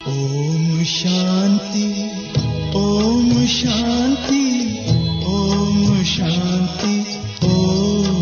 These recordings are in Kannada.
ओम शांति, ओम शांति, ओम शांति, ओम।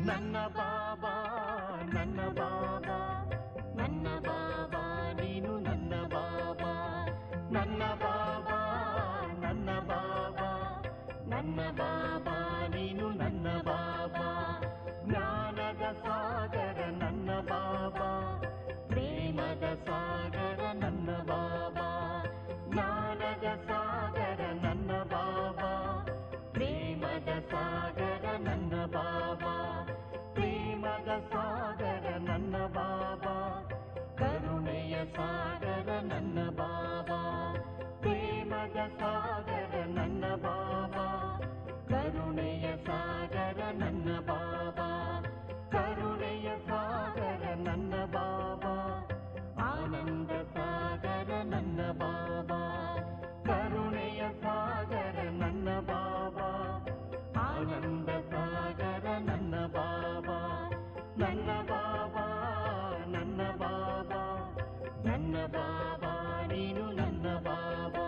ನನ್ನ ಬಾಬಾ ನನ್ನ ಬಾಬಾ ನನ್ನ ಬಾಬಾ ನೀನು ನನ್ನ ಬಾಬಾ ನನ್ನ ಬಾಬಾ ನನ್ನ ಬಾಬಾ ನನ್ನ ಬಾಬಾ ನೀನು ನನ್ನ ಬಾಬಾ ಜ್ಞಾನದ ಸಾಗರ ನನ್ನ ಬಾಬಾ ಪ್ರೇಮದ ಸಾಗರ ನನ್ನ ಬಾಬಾ ಜ್ಞಾನದ ಸಾಗರ ನನ್ನ ಬಾಬಾ ಪ್ರೇಮದ ಸಾಗರ ನನ್ನ ಬಾಬಾ ಪ್ರೇಮದ ಸಾಗರ ನನ್ನ ಬಾಬಾ ಕರುಣೆಯ ಸಾಗರ ನನ್ನ ಬಾಬಾ ಪ್ರೇಮದ ಸಾಗರ ನನ್ನ ಬಾಬಾ ಕರುಣೆಯ ಸಾಗರ ನನ್ನ ಬಾಬಾ ಕರುಣೆಯ ಸಾಗರ ನನ್ನ ಬಾಬಾ ಆನಂದ ಸಾಗರ ನನ್ನ ಬಾಬಾ ಕರುಣೆಯ ಸಾಗರ ನನ್ನ ಬಾಬಾ ಆನಂದ ಸಾಗರ ನನ್ನ ಬಾಬಾ ನನ್ನ ಬಾಬಾ ನನ್ನ ಬಾಬಾ ನನ್ನ ಬಾಬಾ ನೀನು ನನ್ನ ಬಾಬಾ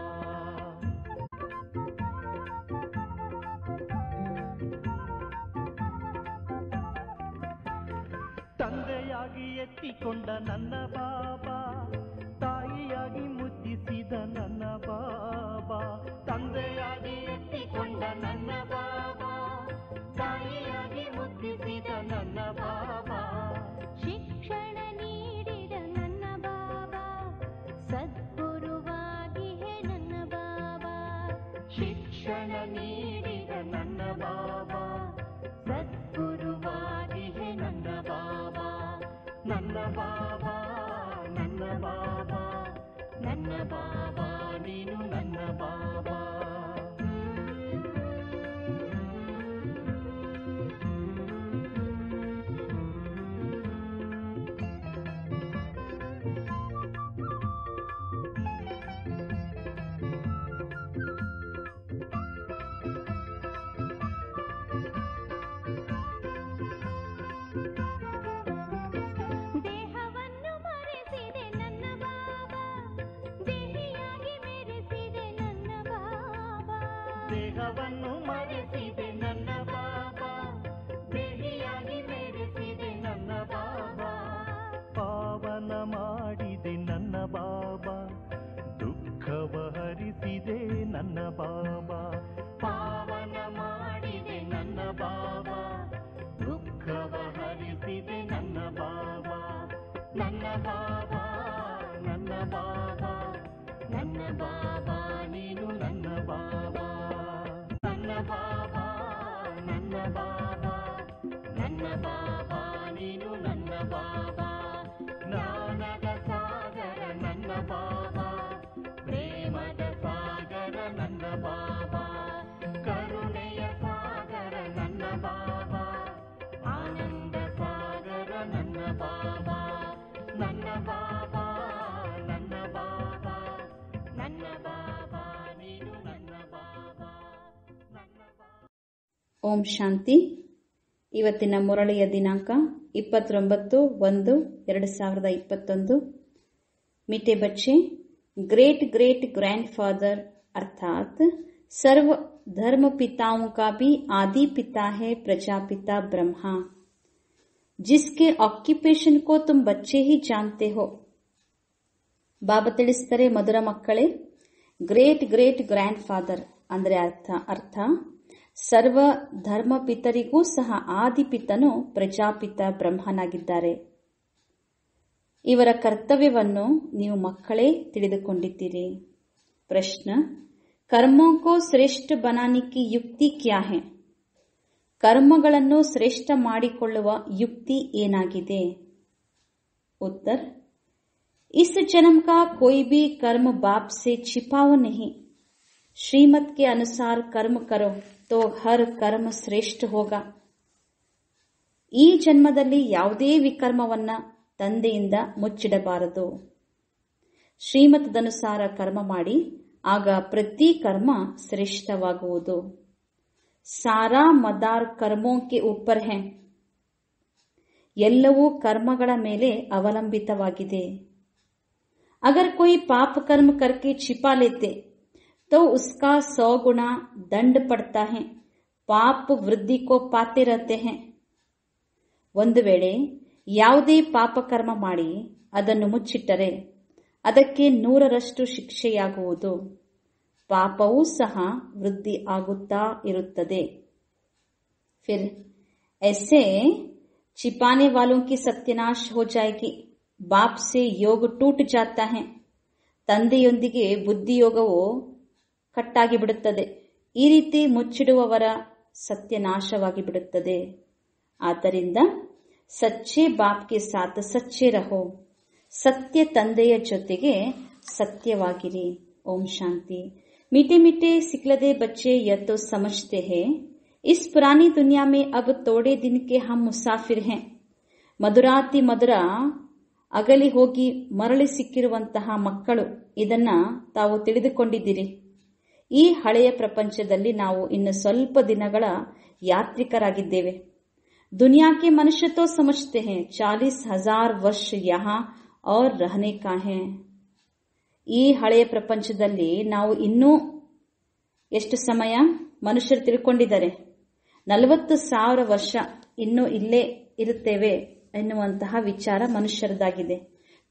ತಂದೆಯಾಗಿ ಎತ್ತಿಕೊಂಡ ನನ್ನ ಬಾಬಾ ತಾಯಿಯಾಗಿ ಮುದ್ದಿಸಿದ ನನ್ನ ಬಾಬಾ ತಂದೆಯಾಗಿ ಎತ್ತಿಕೊಂಡ ನನ್ನ ಬಾಬಾ ತಾಯಿಯಾಗಿ ಮುದ್ದಿಸಿದ ನನ್ನ ಬಾಬಾ ಶಿಕ್ಷಣ ನೀಡಿದ ನನ್ನ ಬಾಬಾ ಸದ್ಗುರುವಾಗಿ ಹೇ ನನ್ನ ಬಾಬಾ ಶಿಕ್ಷಣ ನೀಡಿದ ನನ್ನ ಬಾಬಾ ಸದ್ಗುರುವಾಗಿ ಹೇ ನನ್ನ ಬಾಬಾ ನನ್ನ ಬಾಬಾ ನನ್ನ ಬಾಬಾ ನನ್ನ ಬಾಬಾ ನೀನು ನನ್ನ ಬಾಬಾ ದೇಹವನ್ನು ಮರೆಸಿದೆ ನನ್ನ ಬಾಬಾ ದೇಹಿಯಾಗಿ ಮೆರೆಸಿದೆ ನನ್ನ ಬಾಬಾ ದೇಹವನ್ನು ಮರೆಸಿದೆ ನನ್ನ ಬಾಬಾ ದೇಹಿಯಾಗಿ ಮೆರೆಸಿದೆ ನನ್ನ ಬಾಬಾ ಪಾವನ ಮಾಡಿದೆ ನನ್ನ ಬಾಬಾ ದುಃಖವ ಹರಿಸಿದೆ ನನ್ನ ಬಾಬಾ ಪಾವನ ಮಾಡಿದೆ ನನ್ನ ಬಾಬಾ ದುಃಖವ ಹರಿಸಿದೆ ನನ್ನ ಬಾಬಾ ನನ್ನ ಬಾಬಾ ನನ್ನ ಬಾಬಾ ನನ್ನ ಬಾಬಾ ನೀನು ನನ್ನ ಬಾಬಾ ನನ್ನ ಬಾಬಾ ನನ್ನ ಬಾಬಾ ನನ್ನ ಬಾಬಾ ನೀನು ನನ್ನ ಬಾಬಾ ಜ್ಞಾನದ ಸಾಗರ ನನ್ನ ಬಾಬಾ ಪ್ರೇಮದ ಸಾಗರ ನನ್ನ ಬಾಬಾ ಕರುಣೆಯ ಸಾಗರ ನನ್ನ ಬಾಬಾ ಆನಂದ ಸಾಗರ ನನ್ನ ಬಾಬಾ ನನ್ನ ಬಾಬಾ ನನ್ನ ಬಾಬಾ ನನ್ನ ಬಾಬಾ ನೀನು ನನ್ನ ಬಾಬಾ ನನ್ನ ಬಾಬಾ ಓಂ ಶಾಂತಿ. ಇವತ್ತಿನ ಮುರಳಿಯ ದಿನಾಂಕ 29/1/2021. मीठे बच्चे, ग्रेट ग्रेट ग्रैंडफादर अर्थात सर्व धर्म पिताओं का भी आदि पिता है प्रजापिता ब्रह्मा, जिसके ऑक्युपेशन को तुम बच्चे ही जानते हो. ಬಾಬಾ ತಿಳಿಸ್ತಾರೆ, ಮಧುರ ಮಕ್ಕಳೇ, ಗ್ರೇಟ್ ಗ್ರೇಟ್ ಗ್ರ್ಯಾಂಡ್ ಫಾದರ್ ಅಂದ್ರೆ ಅರ್ಥ ಸರ್ವ ಧರ್ಮ ಪಿತರಿಗೂ ಸಹ ಆದಿಪಿತನು ಪ್ರಜಾಪಿತ ಬ್ರಹ್ಮನಾಗಿದ್ದಾರೆ. ಇವರ ಕರ್ತವ್ಯವನ್ನು ನೀವು ಮಕ್ಕಳೇ ತಿಳಿದುಕೊಂಡಿದ್ದೀರಿ. ಪ್ರಶ್ನೆ, कर्मों को श्रेष्ठ बनाने की युक्ति क्या है? ಕರ್ಮಗಳನ್ನು ಶ್ರೇಷ್ಠ ಮಾಡಿಕೊಳ್ಳುವ ಯುಕ್ತಿ ಏನಾಗಿದೆ? उत्तर, इस जन्म का कोई भी कर्म बाप से छिपाओ नहीं. श्रीमत के अनुसार कर्म करो तो हर कर्म श्रेष्ठ होगा. ಈ ಜನ್ಮದಲ್ಲಿ ಯಾವುದೇ ವಿಕರ್ಮವನ್ನ ತಂದೆಯಿಂದ ಮುಚ್ಚಿಡಬಾರದು. ಶ್ರೀಮತದನುಸಾರ ಕರ್ಮ ಮಾಡಿ, ಆಗ ಪ್ರತಿ ಕರ್ಮ ಶ್ರೇಷ್ಠವಾಗುವುದು. ಸಾರಾ ಮದಾರ್ ಕರ್ಮೋ ಕೆ ಊಪರ್ ಹೈ. ಎಲ್ಲವೂ ಕರ್ಮಗಳ ಮೇಲೆ ಅವಲಂಬಿತವಾಗಿದೆ. ಅಗರ್ ಕೋಯಿ ಪಾಪ ಕರ್ಮ ಕರ್ಕೆ छिपा लेते तो उसका 100 गुना दंड पड़ता है. पाप वृद्धि को पाते रहते हैं. ಒಂದು ವೇಳೆ ಯಾವುದೇ ಪಾಪ ಕರ್ಮ ಮಾಡಿ ಅದನ್ನು ಮುಚ್ಚಿಟ್ಟರೆ ಅದಕ್ಕೆ 100ರಷ್ಟು ಶಿಕ್ಷೆಯಾಗುವುದು. ಪಾಪವೂ ಸಹ ವೃದ್ಧಿ ಆಗುತ್ತಾ ಇರುತ್ತದೆ. फिर ऐसे छिपाने वालों की सत्यानाश हो जाएगी. बाप से योग टूट जाता है. ತಂದೆಯೊಂದಿಗೆ ಬುದ್ಧಿಯೋಗವು ಕಟ್ಟಾಗಿ ಬಿಡುತ್ತದೆ. ಈ ರೀತಿ ಮುಚ್ಚಿಡುವವರ ಸತ್ಯನಾಶವಾಗಿ ಬಿಡುತ್ತದೆ. ಆದ್ದರಿಂದ ಸಚ್ಚೆ ಬಾಪ್ಗೆ ಸಾಥ್ ಸಚ್ಚೆ ರಹೋ. ಸತ್ಯ ತಂದೆಯ ಜೊತೆಗೆ ಸತ್ಯವಾಗಿರಿ. ಓಂ ಶಾಂತಿ. मीठे मीठे सिखलदे बच्चे यह तो समझते हैं इस पुरानी दुनिया में अब थोड़े दिन के हम मुसाफिर हैं. ಮಧುರಾತಿ ಮಧುರ ಅಗಲಿ ಹೋಗಿ ಮರಳಿ ಸಿಕ್ಕಿರುವಂತಹ ಮಕ್ಕಳು ಇದನ್ನ ತಾವು ತಿಳಿದುಕೊಂಡಿದ್ದೀರಿ. ಈ ಹಳೆಯ ಪ್ರಪಂಚದಲ್ಲಿ ನಾವು ಇನ್ನು ಸ್ವಲ್ಪ ದಿನಗಳ ಯಾತ್ರಿಕರಾಗಿದ್ದೇವೆ. दुनिया के मनुष्य तो समझते हैं 40,000 वर्ष यहाँ और रहने का है. ಈ ಹಳೆಯ ಪ್ರಪಂಚದಲ್ಲಿ ನಾವು ಇನ್ನೂ ಎಷ್ಟು ಸಮಯ ಮನುಷ್ಯರು ತಿಳ್ಕೊಂಡಿದ್ದಾರೆ, 40,000 ವರ್ಷ ಇನ್ನೂ ಇಲ್ಲೇ ಇರುತ್ತೇವೆ ಎನ್ನುವಂತಹ ವಿಚಾರ ಮನುಷ್ಯರದಾಗಿದೆ.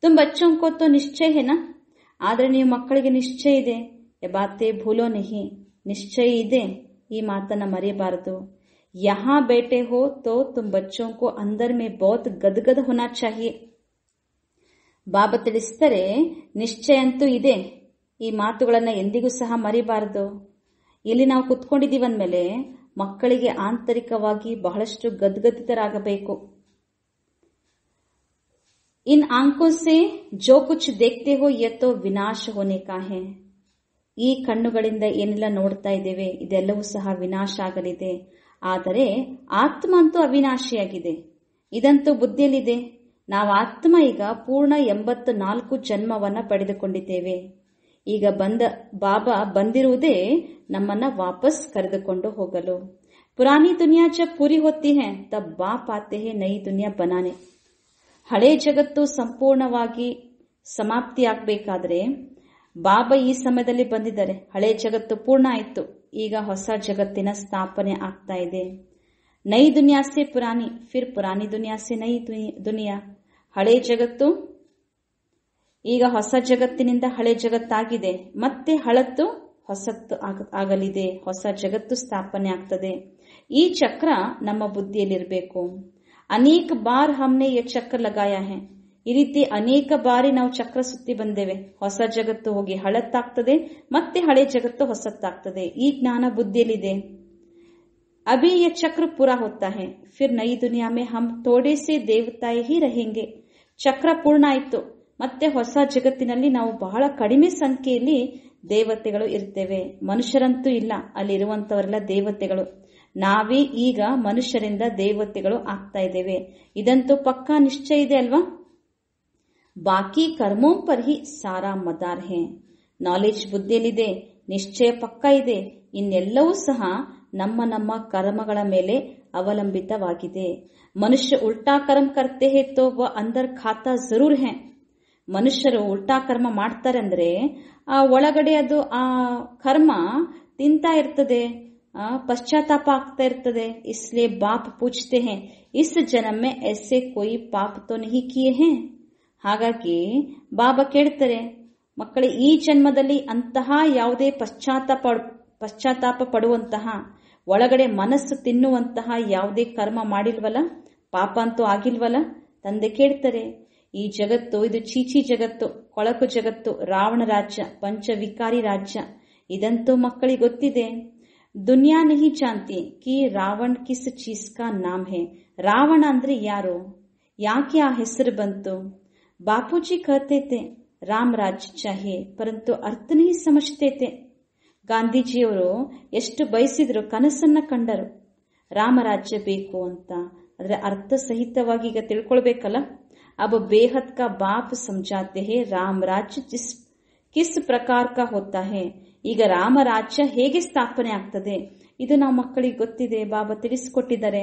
ತುಮ್ ಬಚ್ಚೋಂ ಕೋ ತೋ ನಿಶ್ಚಯ ಹೇನಾ. ಆದ್ರೆ ನೀವು ಮಕ್ಕಳಿಗೆ ನಿಶ್ಚಯ ಇದೆ. ಯೆ ಬಾತೆ ಭೂಲೋ ನಹಿ. ನಿಶ್ಚಯ ಇದೆ, ಈ ಮಾತನ್ನ ಮರೆಯಬಾರದು. यहाँ बैठे हो तो तुम बच्चों को अंदर में बहुत गदगद होना चाहिए. ಬಾಬಾ ತಿಳಿಸ್ತಾರೆ, ನಿಶ್ಚಯ ಅಂತೂ ಇದೆ. ಈ ಮಾತುಗಳನ್ನ ಎಂದಿಗೂ ಸಹ ಮರಿಬಾರದು. ಇಲ್ಲಿ ನಾವು ಕುತ್ಕೊಂಡಿದ್ದೀವಂದ್ಮೇಲೆ ಮಕ್ಕಳಿಗೆ ಆಂತರಿಕವಾಗಿ ಬಹಳಷ್ಟು ಗದ್ಗದಿತರಾಗಬೇಕು. इन आंखों से जो कुछ देखते हो ये तो विनाश होने का है. ಈ ಕಣ್ಣುಗಳಿಂದ ಏನೆಲ್ಲ ನೋಡ್ತಾ ಇದ್ದೇವೆ ಇದೆಲ್ಲವೂ ಸಹ ವಿನಾಶ ಆಗಲಿದೆ. ಆದರೆ ಆತ್ಮ ಅಂತೂ ಅವಿನಾಶಿಯಾಗಿದೆ. ಇದಂತೂ ಬುದ್ಧಿಯಲ್ಲಿದೆ. ನಾವು ಆತ್ಮ ಈಗ ಪೂರ್ಣ 84 ಜನ್ಮವನ್ನ ಪಡೆದುಕೊಂಡಿದ್ದೇವೆ. ಈಗ ಬಾಬಾ ಬಂದಿರುವುದೇ ನಮ್ಮನ್ನ ವಾಪಸ್ ಕರೆದುಕೊಂಡು ಹೋಗಲು. ಪುರಾನಿ ದುನಿಯಾ ಜಬ್ ಪೂರಿ ಹೋತಿ ಹೈ ತಬ್ ಬಾಪ್ ಆತೆ ಹೈ ನಯಿ ದುನಿಯಾ ಬನಾನೆ. ಹಳೆ ಜಗತ್ತು ಸಂಪೂರ್ಣವಾಗಿ ಸಮಾಪ್ತಿಯಾಗಬೇಕಾದ್ರೆ ಬಾಬಾ ಈ ಸಮಯದಲ್ಲಿ ಬಂದಿದ್ದಾರೆ. ಹಳೆ ಜಗತ್ತು ಪೂರ್ಣ ಆಯಿತು, ಈಗ ಹೊಸ ಜಗತ್ತಿನ ಸ್ಥಾಪನೆ ಆಗ್ತಾ ಇದೆ. ನೈ ದುನಿಯಾ ಸೆ ಪುರಾನಿ, ಫಿರ್ ಪುರಾನಿ ದುನಿಯಾ ಸೆ ನೈ ದುನಿಯಾ. ಹಳೆ ಜಗತ್ತು ಈಗ ಹೊಸ ಜಗತ್ತಿನಿಂದ ಹಳೆ ಜಗತ್ತಾಗಿದೆ, ಮತ್ತೆ ಹಳತ್ತು ಹೊಸತ್ತು ಆಗಲಿದೆ, ಹೊಸ ಜಗತ್ತು ಸ್ಥಾಪನೆ ಆಗ್ತದೆ. ಈ ಚಕ್ರ ನಮ್ಮ ಬುದ್ಧಿಯಲ್ಲಿರಬೇಕು. ಅನೇಕ ಬಾರ್ ಹಮ್ನೆ ಯ ಚಕ್ರ ಲಗಾಯ ಹೈ. ಈ ರೀತಿ ಅನೇಕ ಬಾರಿ ನಾವು ಚಕ್ರ ಸುತ್ತಿ ಬಂದೇವೆ. ಹೊಸ ಜಗತ್ತು ಹೋಗಿ ಹಳತ್ತಾಗ್ತದೆ, ಮತ್ತೆ ಹಳೆ ಜಗತ್ತು ಹೊಸತ್ತಾಗ್ತದೆ. ಈ ಜ್ಞಾನ ಬುದ್ಧಿಯಲ್ಲಿದೆ. ಅಭಿ ಯ ಚಕ್ರ ಪೂರಾ ಹೋತಾ ಹೈ, ಫಿರ್ ನೈ ದುನಿಯಾ ಮೇ ಹಮ್ ಥೋಡೆ ಸೆ ದೇವತಾಯೇ ಹಿ रहेंगे. ಚಕ್ರ ಪೂರ್ಣ ಆಯ್ತು, ಮತ್ತೆ ಹೊಸ ಜಗತ್ತಿನಲ್ಲಿ ನಾವು ಬಹಳ ಕಡಿಮೆ ಸಂಖ್ಯೆಯಲ್ಲಿ ದೇವತೆಗಳು ಇರ್ತೇವೆ. ಮನುಷ್ಯರಂತೂ ಇಲ್ಲ, ಅಲ್ಲಿರುವಂತವರೆಲ್ಲ ದೇವತೆಗಳು. ನಾವೇ ಈಗ ಮನುಷ್ಯರಿಂದ ದೇವತೆಗಳು ಆಗ್ತಾ ಇದ್ದೇವೆ. ಇದಂತೂ ಪಕ್ಕಾ ನಿಶ್ಚಯ ಇದೆ ಅಲ್ವಾ. ಬಾಕಿ ಕರ್ಮೋ ಪರ್ ಹಿ ಸಾರಾ ಮದಾರ್ ಹೇ. ನಾಲೆಜ್ ಬುದ್ಧಿಯಲ್ಲಿದೆ, ನಿಶ್ಚಯ ಪಕ್ಕಾ ಇದೆ. ಇನ್ನೆಲ್ಲವೂ ಸಹ ನಮ್ಮ ನಮ್ಮ ಕರ್ಮಗಳ ಮೇಲೆ ಅವಲಂಬಿತವಾಗಿದೆ. ಮನುಷ್ಯ ಉಲ್ಟಾ ಕರ್ಮ ಕರ್ತೆ ಹೇ ತೋ ವ ಅಂದರ್ ಖಾತಾ ಜರೂರ್ ಹೇ. ಮನುಷ್ಯರು ಉಲ್ಟಾ ಕರ್ಮ ಮಾಡ್ತಾರೆ ಅಂದ್ರೆ ಆ ಒಳಗಡೆ ಅದು ಆ ಕರ್ಮ ತಿಂತಾ ಇರ್ತದೆ, ಪಶ್ಚಾತ್ತಾಪ ಆಗ್ತಾ ಇರ್ತದೆ. ಇಸ್ಲಿಯೇ ಬಾಪ್ ಪೂछते हैं इस जन्म में ऐसे कोई पाप तो नहीं किए हैं. ಹಾಗಾಗಿ ಬಾಬಾ ಕೇಳ್ತಾರೆ, ಮಕ್ಕಳೇ ಈ ಜನ್ಮದಲ್ಲಿ ಅಂತಹ ಯಾವುದೇ ಪಶ್ಚಾತ್ತಾಪ ಪಡುವಂತಹ ಒಳಗಡೆ ಮನಸ್ಸು ತಿನ್ನುವಂತಹ ಯಾವುದೇ ಕರ್ಮ ಮಾಡಿಲ್ವಲ್ಲ, ಪಾಪ ಅಂತೂ ಆಗಿಲ್ವಲ್ಲ. ತಂದೆ ಕೇಳ್ತಾರೆ, ಈ ಜಗತ್ತು ಇದು ಚೀಚಿ ಜಗತ್ತು, ಕೊಳಕು ಜಗತ್ತು, ರಾವಣ ರಾಜ್ಯ, ಪಂಚವಿಕಾರಿ ರಾಜ್ಯ. ಇದಂತೂ ಮಕ್ಕಳಿಗೆ ಗೊತ್ತಿದೆ. ದುನಿಯಾ ನಹಿ ಜಾನ್ತಿ ಕಿ ರಾವಣ್ ಕಿಸ್ ಚೀಸ್ ಕಾ ನಾಮ್ ಹೇ. ರಾವಣ ಅಂದ್ರೆ ಯಾರು, ಯಾಕೆ ಆ ಹೆಸರು ಬಂತು? ಬಾಪೂಜಿ कहते थे ರಾಮ್ ರಾಜ್ಯ ಚಾಹಿಯೇ ಪರಂತು ಅರ್ಥ ನಹಿ ಸಮಜ್ತೆ थे. ಗಾಂಧೀಜಿಯವರು ಎಷ್ಟು ಬಯಸಿದ್ರು, ಕನಸನ್ನ ಕಂಡರು ರಾಮರಾಜ್ಯ ಬೇಕು ಅಂತ. ಆದರೆ ಅರ್ಥ ಸಹಿತವಾಗಿ ಈಗ ತಿಳ್ಕೊಳ್ಬೇಕಲ್ಲ. अब बेहद का बाप समझाते हैं राम राज्य किस प्रकार का होता है. ಈಗ ರಾಮ ರಾಜ್ಯ ಹೇಗೆ ಸ್ಥಾಪನೆ ಆಗ್ತದೆ ಇದು ನಾವು ಮಕ್ಕಳಿಗೆ ಗೊತ್ತಿದೆ, ಬಾಬಾ ತಿಳಿಸಿಕೊಟ್ಟಿದ್ದಾರೆ.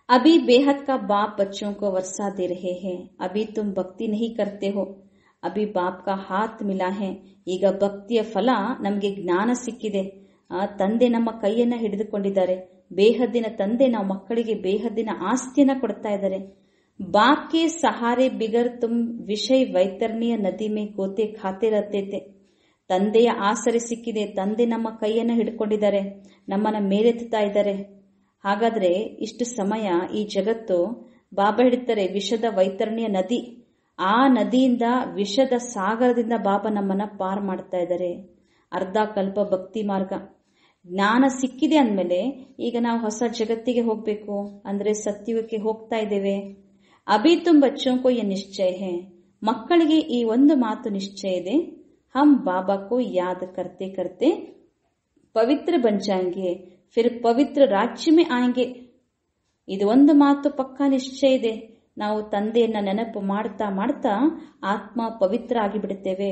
अभी बेहद का बाप बच्चों को वर्षा दे रहे हैं. अभी तुम भक्ति नहीं करते हो, अभी बाप का हाथ मिला है. ಈಗ ಭಕ್ತಿಯ ಫಲ ನಮಗೆ ಜ್ಞಾನ ಸಿಕ್ಕಿದೆ. ತಂದೆ ನಮ್ಮ ಕೈಯನ್ನ ಹಿಡಿದುಕೊಂಡಿದ್ದಾರೆ. ಬೇಹದ್ದಿನ ತಂದೆ ನಾವು ಮಕ್ಕಳಿಗೆ ಬೇಹದ್ದಿನ ಆಸ್ತಿಯನ್ನ ಕೊಡ್ತಾ ಇದ್ದಾರೆ. बाप के सहारे बिगर तुम विषय वैतरणीय नदी में गोते खाते रहते थे. ತಂದೆಯ ಆಸರೆ ಸಿಕ್ಕಿದೆ. ತಂದೆ ನಮ್ಮ ಕೈಯನ್ನ ಹಿಡ್ಕೊಂಡಿದ್ದಾರೆ, ನಮ್ಮನ್ನ ಮೇಲೆತ್ತುತ್ತಾ ಇದ್ದಾರೆ. ಹಾಗಾದ್ರೆ ಇಷ್ಟು ಸಮಯ ಈ ಜಗತ್ತು ಬಾಬಾ ಹಿಡಿತಾರೆ ವಿಷದ ವೈತರಣೀಯ ನದಿ. ಆ ನದಿಯಿಂದ ವಿಷದ ಸಾಗರದಿಂದ ಬಾಬಾ ನಮ್ಮನ್ನ ಪಾರ್ ಮಾಡ್ತಾ ಇದ್ದಾರೆ. ಅರ್ಧ ಕಲ್ಪ ಭಕ್ತಿ ಮಾರ್ಗ ಜ್ಞಾನ ಸಿಕ್ಕಿದೆ ಅಂದ್ಮೇಲೆ ಈಗ ನಾವು ಹೊಸ ಜಗತ್ತಿಗೆ ಹೋಗ್ಬೇಕು ಅಂದ್ರೆ ಸತ್ಯುಗಕ್ಕೆ ಹೋಗ್ತಾ ಇದ್ದೇವೆ. ಅಭಿ ತುಮ್ ಬಚ್ಚೋं को ये निश्चय है. ಮಕ್ಕಳಿಗೆ ಈ ಒಂದು ಮಾತು ನಿಶ್ಚಯ ಇದೆ. हम बाबा को याद करते करते पवित्र बन जाएंगे, फिर पवित्र राज्य में आएंगे. ಇದು ಒಂದು ಮಾತು ಪಕ್ಕಾ ನಿಶ್ಚಯ ಇದೆ. ನಾವು ತಂದೆಯನ್ನ ನೆನಪು ಮಾಡ್ತಾ ಮಾಡ್ತಾ ಆತ್ಮ ಪವಿತ್ರ ಆಗಿಬಿಡುತ್ತೇವೆ.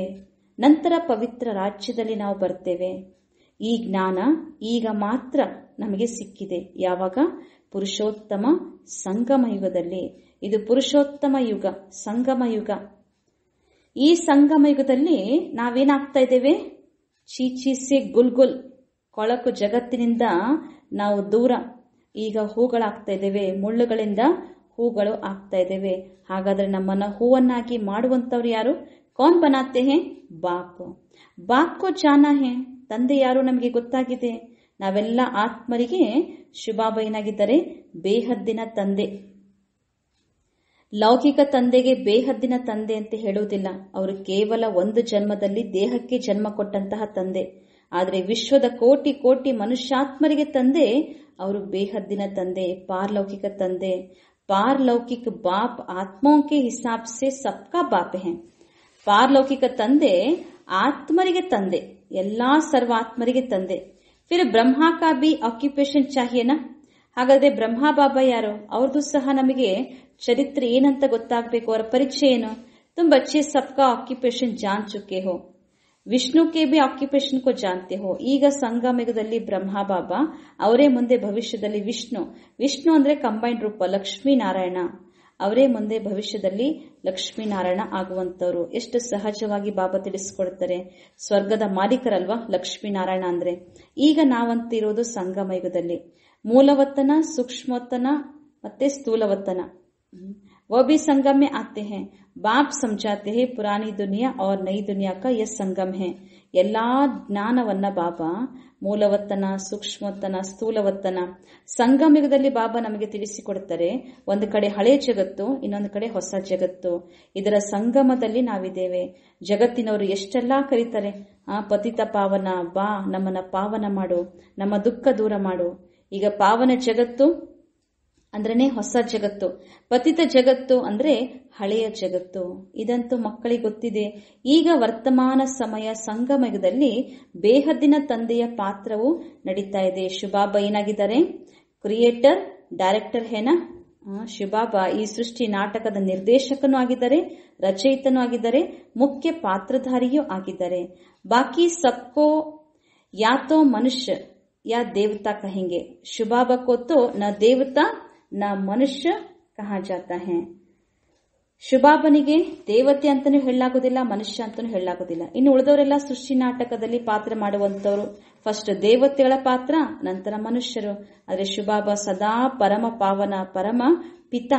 ನಂತರ ಪವಿತ್ರ ರಾಜ್ಯದಲ್ಲಿ ನಾವು ಬರ್ತೇವೆ. ಈ ಜ್ಞಾನ ಈಗ ಮಾತ್ರ ನಮಗೆ ಸಿಕ್ಕಿದೆ. ಯಾವಾಗ? ಪುರುಷೋತ್ತಮ ಸಂಗಮ ಯುಗದಲ್ಲಿ. ಇದು ಪುರುಷೋತ್ತಮ ಯುಗ, ಸಂಗಮ ಯುಗ. ಈ ಸಂಗಮ ಯುಗದಲ್ಲಿ ನಾವೇನಾಗ್ತಾ ಇದ್ದೇವೆ? ಚೀಚೀಸೆ ಗುಲ್ಗುಲ್, ಕೊಳಕು ಜಗತ್ತಿನಿಂದ ನಾವು ದೂರ. ಈಗ ಹೂಗಳಾಗ್ತಾ ಇದ್ದೇವೆ, ಮುಳ್ಳುಗಳಿಂದ ಹೂಗಳು ಆಗ್ತಾ ಇದ್ದೇವೆ. ಹಾಗಾದ್ರೆ ನಮ್ಮನ್ನ ಹೂವನ್ನಾಗಿ ಮಾಡುವಂತವ್ರು ಯಾರು? ಕೌನ್ ಬನಾತೆ ಹೇ? ಬಾಪ್. ಬಾಪ್ ಕೋ ಜಾನಾ ಹೇ. ತಂದೆ ಯಾರು ನಮಗೆ ಗೊತ್ತಾಗಿದೆ. ನಾವೆಲ್ಲ ಆತ್ಮರಿಗೆ ಶಿವಬಾಬಾ ಏನಾಗಿದ್ದಾರೆ? ಬೇಹದ್ದಿನ ತಂದೆ. ಲೌಕಿಕ ತಂದೆಗೆ ಬೇಹದ್ದಿನ ತಂದೆ ಅಂತ ಹೇಳುವುದಿಲ್ಲ. ಅವರು ಕೇವಲ ಒಂದು ಜನ್ಮದಲ್ಲಿ ದೇಹಕ್ಕೆ ಜನ್ಮ ಕೊಟ್ಟಂತಹ ತಂದೆ. ಆದರೆ ವಿಶ್ವದ ಕೋಟಿ ಕೋಟಿ ಮನುಷ್ಯಾತ್ಮರಿಗೆ ತಂದೆ ಅವರು ಬೇಹದ್ದಿನ ತಂದೆ, ಪಾರಲೌಕಿಕ ತಂದೆ. ಪಾರಲೌಕಿಕ ಬಾಪ್ ಆತ್ಮೋं के हिसाब से सबका बाप है. ಪಾರಲೌಕಿಕ ತಂದೆ ಆತ್ಮರಿಗೆ ತಂದೆ, ಎಲ್ಲಾ ಸರ್ವಾತ್ಮರಿಗೆ ತಂದೆ. ಫಿರ್ ಬ್ರಹ್ಮಾ ಕಾ ಬಿ ಆಕ್ಯುಪೇಷನ್ ಚಾಹಿಯೇನಾ? ಹಾಗಾದ್ರೆ ಬ್ರಹ್ಮಾ ಬಾಬಾ ಯಾರು? ಅವ್ರದ್ದು ಸಹ ನಮಗೆ ಚರಿತ್ರೆ ಏನಂತ ಗೊತ್ತಾಗಬೇಕು, ಅವರ ಪರಿಚಯ ಏನು? ತುಮ್ ಬಚ್ಚೆ ಸಬ್ಕಾ ಆಕ್ಯುಪೇಷನ್ ಜಾನ್ ಚುಕೆ ಹೋ, ವಿಷ್ಣು ಕೆ ಬಿ ಆಕ್ಯುಪೇಷನ್ ಕೋ ಜಾನ್ತೆ ಹೋ. ಈಗ ಸಂಗಮಯುಗದಲ್ಲಿ ಬ್ರಹ್ಮಾ ಬಾಬಾ, ಅವರೇ ಮುಂದೆ ಭವಿಷ್ಯದಲ್ಲಿ ವಿಷ್ಣು. ವಿಷ್ಣು ಅಂದ್ರೆ ಕಂಬೈನ್ಡ್ ರೂಪ, ಲಕ್ಷ್ಮೀನಾರಾಯಣ. ಅವರೇ ಮುಂದೆ ಭವಿಷ್ಯದಲ್ಲಿ ಲಕ್ಷ್ಮೀನಾರಾಯಣ ಆಗುವಂತವ್ರು. ಎಷ್ಟು ಸಹಜವಾಗಿ ಬಾಬಾ ತಿಳಿಸಿಕೊಡ್ತಾರೆ. ಸ್ವರ್ಗದ ಮಾಲೀಕರಲ್ವಾ ಲಕ್ಷ್ಮೀನಾರಾಯಣ ಅಂದ್ರೆ. ಈಗ ನಾವಂತಿರೋದು ಸಂಗಮಯುಗದಲ್ಲಿ. ಮೂಲವತ್ತನ, ಸೂಕ್ಷ್ಮವತ್ತನ ಮತ್ತೆ ಸ್ಥೂಲವತ್ತನ वो भी संगम में आते हैं. बाप समझाते हैं पुरानी दुनिया और नई दुनिया का यह संगम है. ಎಲ್ಲಾ ಜ್ಞಾನವನ್ನ ಬಾಬಾ ಮೂಲವತ್ತನ, ಸೂಕ್ಷ್ಮವತ್ತನ, ಸ್ಥೂಲವತ್ತನ ಸಂಗಮಯುಗದಲ್ಲಿ ಬಾಬಾ ನಮಗೆ ತಿಳಿಸಿಕೊಡ್ತಾರೆ. ಒಂದು ಕಡೆ ಹಳೆ ಜಗತ್ತು, ಇನ್ನೊಂದು ಕಡೆ ಹೊಸ ಜಗತ್ತು. ಇದರ ಸಂಗಮದಲ್ಲಿ ನಾವಿದ್ದೇವೆ. ಜಗತ್ತಿನವರು ಎಷ್ಟೆಲ್ಲಾ ಕರೀತಾರೆ, ಪತಿತ ಪಾವನ, ಬಾ ನಮ್ಮನ್ನ ಪಾವನ ಮಾಡು, ನಮ್ಮ ದುಃಖ ದೂರ ಮಾಡು. ಈಗ ಪಾವನ ಜಗತ್ತು ಅಂದ್ರೇನೆ ಹೊಸ ಜಗತ್ತು, ಪತಿತ ಜಗತ್ತು ಅಂದ್ರೆ ಹಳೆಯ ಜಗತ್ತು. ಇದಂತೂ ಮಕ್ಕಳಿಗೆ ಗೊತ್ತಿದೆ. ಈಗ ವರ್ತಮಾನ ಸಮಯ ಸಂಗಮಯುಗದಲ್ಲಿ ಬೇಹದ್ದಿನ ತಂದೆಯ ಪಾತ್ರವು ನಡೀತಾ ಇದೆ. ಶಿವಬಾಬಾ ಏನಾಗಿದ್ದಾರೆ? ಕ್ರಿಯೇಟರ್, ಡೈರೆಕ್ಟರ್ ಹೇನಾ? ಶಿವಬಾಬಾ ಈ ಸೃಷ್ಟಿ ನಾಟಕದ ನಿರ್ದೇಶಕನೂ ಆಗಿದ್ದಾರೆ, ರಚಯಿತನೂ ಆಗಿದ್ದಾರೆ, ಮುಖ್ಯ ಪಾತ್ರಧಾರಿಯೂ ಆಗಿದ್ದಾರೆ. ಬಾಕಿ ಸಬ್ಕೋ ಯಾ ತೋ ಮನುಷ್ಯ ಯಾ ದೇವತಾ ಕಹೆಂಗೆ. ಶಿವಬಾಬಾ ಕೋ ತೋ ನ ದೇವತಾ ನ ಮನುಷ್ಯ ಕಹಾ ಜಾತಾ ಹೈ. ಶಿವಬಾಬನಿಗೆ ದೇವತೆ ಅಂತಾನೂ ಹೇಳಲಾಗುದಿಲ್ಲ, ಮನುಷ್ಯ ಅಂತಾನೂ ಹೇಳಲಾಗುದಿಲ್ಲ. ಇನ್ನು ಉಳಿದವರೆಲ್ಲ ಸೃಷ್ಟಿ ನಾಟಕದಲ್ಲಿ ಪಾತ್ರ ಮಾಡುವಂತವರು. ಫಸ್ಟ್ ದೇವತೆಗಳ ಪಾತ್ರ, ನಂತರ ಮನುಷ್ಯರು. ಆದ್ರೆ ಶಿವಬಾಬಾ ಸದಾ ಪರಮ ಪಾವನ, ಪರಮ ಪಿತ.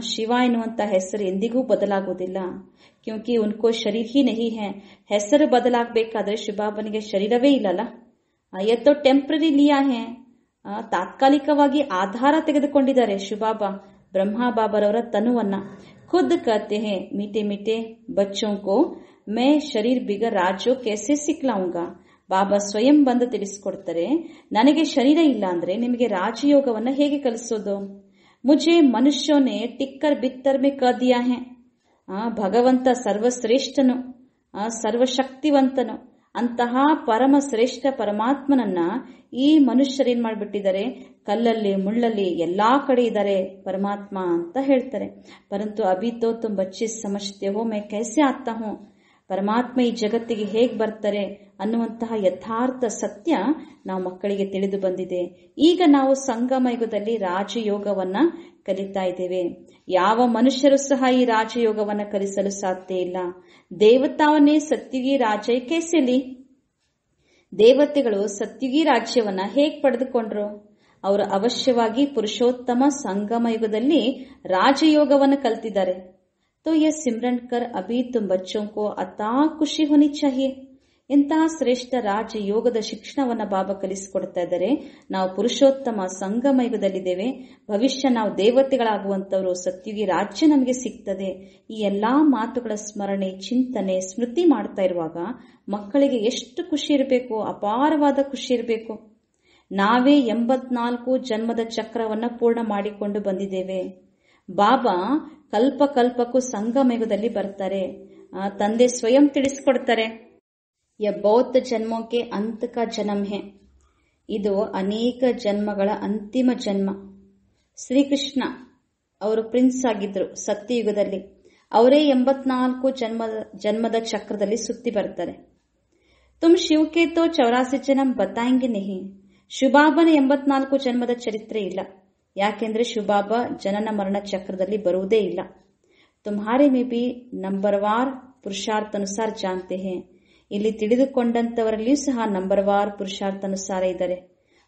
ಶಿವ ಎನ್ನುವಂತ ಹೆಸರು ಎಂದಿಗೂ ಬದಲಾಗುವುದಿಲ್ಲ. ಕ್ಯೂಂಕಿ ಉನ್ಕೋ ಶರೀರ ಹಿ ನಹಿ ಹೈ. ಹೆಸರು ಬದಲಾಗಬೇಕಾದ್ರೆ ಶಿವಬಾಬನಿಗೆ ಶರೀರವೇ ಇಲ್ಲಲ್ಲ. ಎತ್ತೋ ಟೆಂಪ್ರರಿ ಲಿಯಾ ಹೈ, ತಾತ್ಕಾಲಿಕವಾಗಿ ಆಧಾರ ತೆಗೆದುಕೊಂಡಿದ್ದಾರೆ ಶಿವಬಾಬಾ ಬ್ರಹ್ಮಾ ಬಾಬರವರ ತನುವನ್ನ. ಖುದ್ ಕಹತೆ ಹೈ ಮೀಟೆ ಮೀಟೆ ಬಚ್ಚೋं को मैं ಶರೀರ್ ಬಿಗರ್ ರಾಜೋ कैसे ಸಿಕ್ಲಾऊंगा. ಬಾಬಾ ಸ್ವಯಂ ಬಂದು ತಿಳಿಸಿಕೊಡ್ತಾರೆ, ನನಗೆ ಶರೀರ ಇಲ್ಲ ಅಂದ್ರೆ ನಿಮಗೆ ರಾಜಯೋಗವನ್ನ ಹೇಗೆ ಕಲಿಸೋದು? ಮುझे ಮನುಷ್ಯೋನೆ ಟಿಕ್ಕರ್ ಬಿತ್ತರ್ ಮೇ ಕಹ ದಿಯಾ ಹೈ. ಭಗವಂತ ಸರ್ವಶ್ರೇಷ್ಠನು, ಸರ್ವಶಕ್ತಿವಂತನು. ಅಂತಹ ಪರಮ ಶ್ರೇಷ್ಠ ಪರಮಾತ್ಮನನ್ನ ಈ ಮನುಷ್ಯರೇನ್ ಮಾಡ್ಬಿಟ್ಟಿದ್ದಾರೆ, ಕಲ್ಲಲ್ಲಿ ಮುಳ್ಳಲ್ಲಿ ಎಲ್ಲಾ ಕಡೆ ಇದ್ದಾರೆ ಪರಮಾತ್ಮ ಅಂತ ಹೇಳ್ತಾರೆ. ಪರಂತು ಅಭಿ ತೋ ತುಮ್ ಬಚ್ಚೆ ಸಮಜ್ತೆ ಹೋ ಮೈ ಕೈಸೆ ಆತಾ ಹೂಂ, ಪರಮಾತ್ಮ ಈ ಜಗತ್ತಿಗೆ ಹೇಗ್ ಬರ್ತಾರೆ ಅನ್ನುವಂತಹ ಯಥಾರ್ಥ ಸತ್ಯ ನಾವು ಮಕ್ಕಳಿಗೆ ತಿಳಿದು ಬಂದಿದೆ. ಈಗ ನಾವು ಸಂಗಮ ಯುಗದಲ್ಲಿ ರಾಜಯೋಗವನ್ನ ಕಲಿತಾ ಇದ್ದೇವೆ. ಯಾವ ಮನುಷ್ಯರು ಸಹ ಈ ರಾಜಯೋಗವನ್ನ ಕಲಿಸಲು ಸಾಧ್ಯ ಇಲ್ಲ. ದೇವತಾವನ್ನೇ ಸತ್ಯುಗಿ ರಾಜ ಕೇಸಲಿ, ದೇವತೆಗಳು ಸತ್ಯುಗಿ ರಾಜ್ಯವನ್ನ ಹೇಗ್ ಪಡೆದುಕೊಂಡ್ರು? ಅವರು ಅವಶ್ಯವಾಗಿ ಪುರುಷೋತ್ತಮ ಸಂಗಮ ಯುಗದಲ್ಲಿ ರಾಜಯೋಗವನ್ನು ಕಲ್ತಿದ್ದಾರೆ. तो ये सिमरन कर अभी तुम बच्चों को अता ಖುಷಿ होनी चाहिए. ಇಂತಹ ಶ್ರೇಷ್ಠ ರಾಜಯೋಗದ ಶಿಕ್ಷಣವನ್ನ ಬಾಬಾ ಕಲಿಸಿಕೊಡ್ತಾ ಇದ್ದಾರೆ. ನಾವು ಪುರುಷೋತ್ತಮ ಸಂಗಮ ಯುಗದಲ್ಲಿದ್ದೇವೆ. ಭವಿಷ್ಯ ನಾವು ದೇವತೆಗಳಾಗುವಂತವರು, ಸತ್ಯುಗಿ ರಾಜ್ಯ ನಮಗೆ ಸಿಗ್ತದೆ. ಈ ಎಲ್ಲಾ ಮಾತುಗಳ ಸ್ಮರಣೆ, ಚಿಂತನೆ, ಸ್ಮೃತಿ ಮಾಡ್ತಾ ಇರುವಾಗ ಮಕ್ಕಳಿಗೆ ಎಷ್ಟು ಖುಷಿ ಇರಬೇಕು, ಅಪಾರವಾದ ಖುಷಿ ಇರಬೇಕು. ನಾವೇ 84 ಜನ್ಮದ ಚಕ್ರವನ್ನ ಪೂರ್ಣ ಮಾಡಿಕೊಂಡು ಬಂದಿದ್ದೇವೆ. ಬಾಬಾ ಕಲ್ಪ ಕಲ್ಪಕ್ಕೂ ಸಂಗಮ ಯುಗದಲ್ಲಿ ಬರ್ತಾರೆ. ತಂದೆ ಸ್ವಯಂ ತಿಳಿಸಿಕೊಡ್ತಾರೆ, ಯ ಬೌದ್ಧ ಜನ್ಮಕ್ಕೆ ಅಂತ್ ಕಾ ಜನ್ಮ ಹೇ, ಇದು ಅನೇಕ ಜನ್ಮಗಳ ಅಂತಿಮ ಜನ್ಮ. ಶ್ರೀಕೃಷ್ಣ ಅವರು ಪ್ರಿನ್ಸ್ ಆಗಿದ್ರು ಸತ್ಯಯುಗದಲ್ಲಿ. ಅವರೇ 84 ಜನ್ಮದ ಚಕ್ರದಲ್ಲಿ ಸುತ್ತಿ ಬರ್ತಾರೆ. ತುಮ್ ಶಿವಕ್ಕೆ ತೋ 84 ಜನ್ಮ ಬತಾಯಂಗೆ ನಹಿ. ಶಿವಬಾಬನ 84 ಜನ್ಮದ ಚರಿತ್ರೆ ಇಲ್ಲ. ಯಾಕೆಂದ್ರೆ ಶಿವಬಾಬಾ ಜನನ ಮರಣ ಚಕ್ರದಲ್ಲಿ ಬರುವುದೇ ಇಲ್ಲ. ತುಮ್ಹಾರೆ ಮೇ ಬಿ ನಂಬರ್ವಾರ್ ಪುರುಷಾರ್ಥ ಅನುಸಾರ ಜಾನ್ತೆ ಹೇ. ಇಲ್ಲಿ ತಿಳಿದುಕೊಂಡಂತವರಲ್ಲಿಯೂ ಸಹ ನಂಬರ್ವಾರ್ ಪುರುಷಾರ್ಥ ಅನುಸಾರ ಇದ್ದಾರೆ.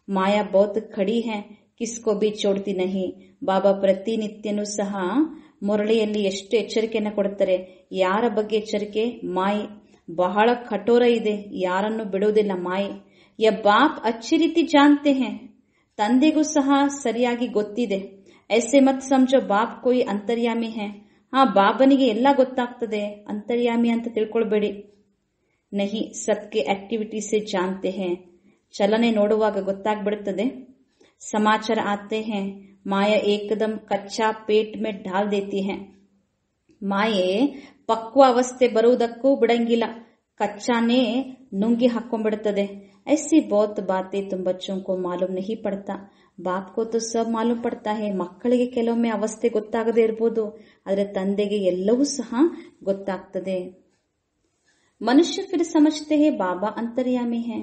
ಮಾಯಾ ಬಹುತ್ ಖಡಿ ಹೇ, ಕಿಸ್ಕೋ ಬಿ ಚೋಡ್ತಿ ನಹಿ. ಬಾಬಾ ಪ್ರತಿನಿತ್ಯನೂ ಸಹ ಮುರಳಿಯಲ್ಲಿ ಎಷ್ಟು ಎಚ್ಚರಿಕೆಯನ್ನು ಕೊಡುತ್ತಾರೆ. ಯಾರ ಬಗ್ಗೆ ಎಚ್ಚರಿಕೆ? ಮಾಯಿ ಬಹಳ ಕಠೋರ ಇದೆ, ಯಾರನ್ನು ಬಿಡುವುದಿಲ್ಲ ಮಾಯಿ. ಯ ಬಾಪ್ ಅಚ್ಚಿ ರೀತಿ ಜಾನ್ತೆ ಹೇ, ತಂದೆಗೂ ಸಹ ಸರಿಯಾಗಿ ಗೊತ್ತಿದೆ. ಐಸೆ ಮತ್ ಸಮಜೋ ಬಾಪ್ ಕೋಯಿ ಅಂತರ್ಯಾಮಿ ಹೇ. ಬಾಬನಿಗೆ ಎಲ್ಲ ಗೊತ್ತಾಗ್ತದೆ, ಅಂತರ್ಯಾಮಿ ಅಂತ ತಿಳ್ಕೊಳ್ಬೇಡಿ. ನಹಿ, ಸಬ್ಕೆ ಆಕ್ಟಿವಿಟಿ ಸೆ ಜಾನ್ತೆ ಹೇ. ಚಲನೆ ನೋಡುವಾಗ ಗೊತ್ತಾಗ್ಬಿಡುತ್ತದೆ. ಸಮಾಚಾರ ಆತೆ ಹೇ, ಮಾಯಾ ಏಕದಮ್ ಕಚ್ಚಾ ಪೇಟ್ ಮೇ ಢಾಲ್ ದೇತಿ ಹೇ. ಮಾಯೆ ಪಕ್ವ ಅವಸ್ಥೆ ಬರುವುದಕ್ಕೂ ಬಿಡಂಗಿಲ್ಲ, ಕಚ್ಚಾನೇ ನುಂಗಿ ಹಾಕೊಂಡ್ಬಿಡುತ್ತದೆ. ऐसी बहुत बातें तुम बच्चों को मालूम नहीं पड़ता. बाप को तो सब मालूम पड़ता है. ಮಕ್ಕಳಿಗೆ ಕೆಲವೊಮ್ಮೆ ಅವಸ್ಥೆ ಗೊತ್ತಾಗದೇ ಇರಬಹುದು, ಆದರೆ ತಂದೆಗೆ ಎಲ್ಲವೂ ಸಹ ಗೊತ್ತಾಗ್ತದೆ. ಮನುಷ್ಯ ಫಿರ್ ಸಮಜ್ತೆ ಹೇ ಬಾಬಾ ಅಂತರ್ಯಾಮಿ ಹೇ.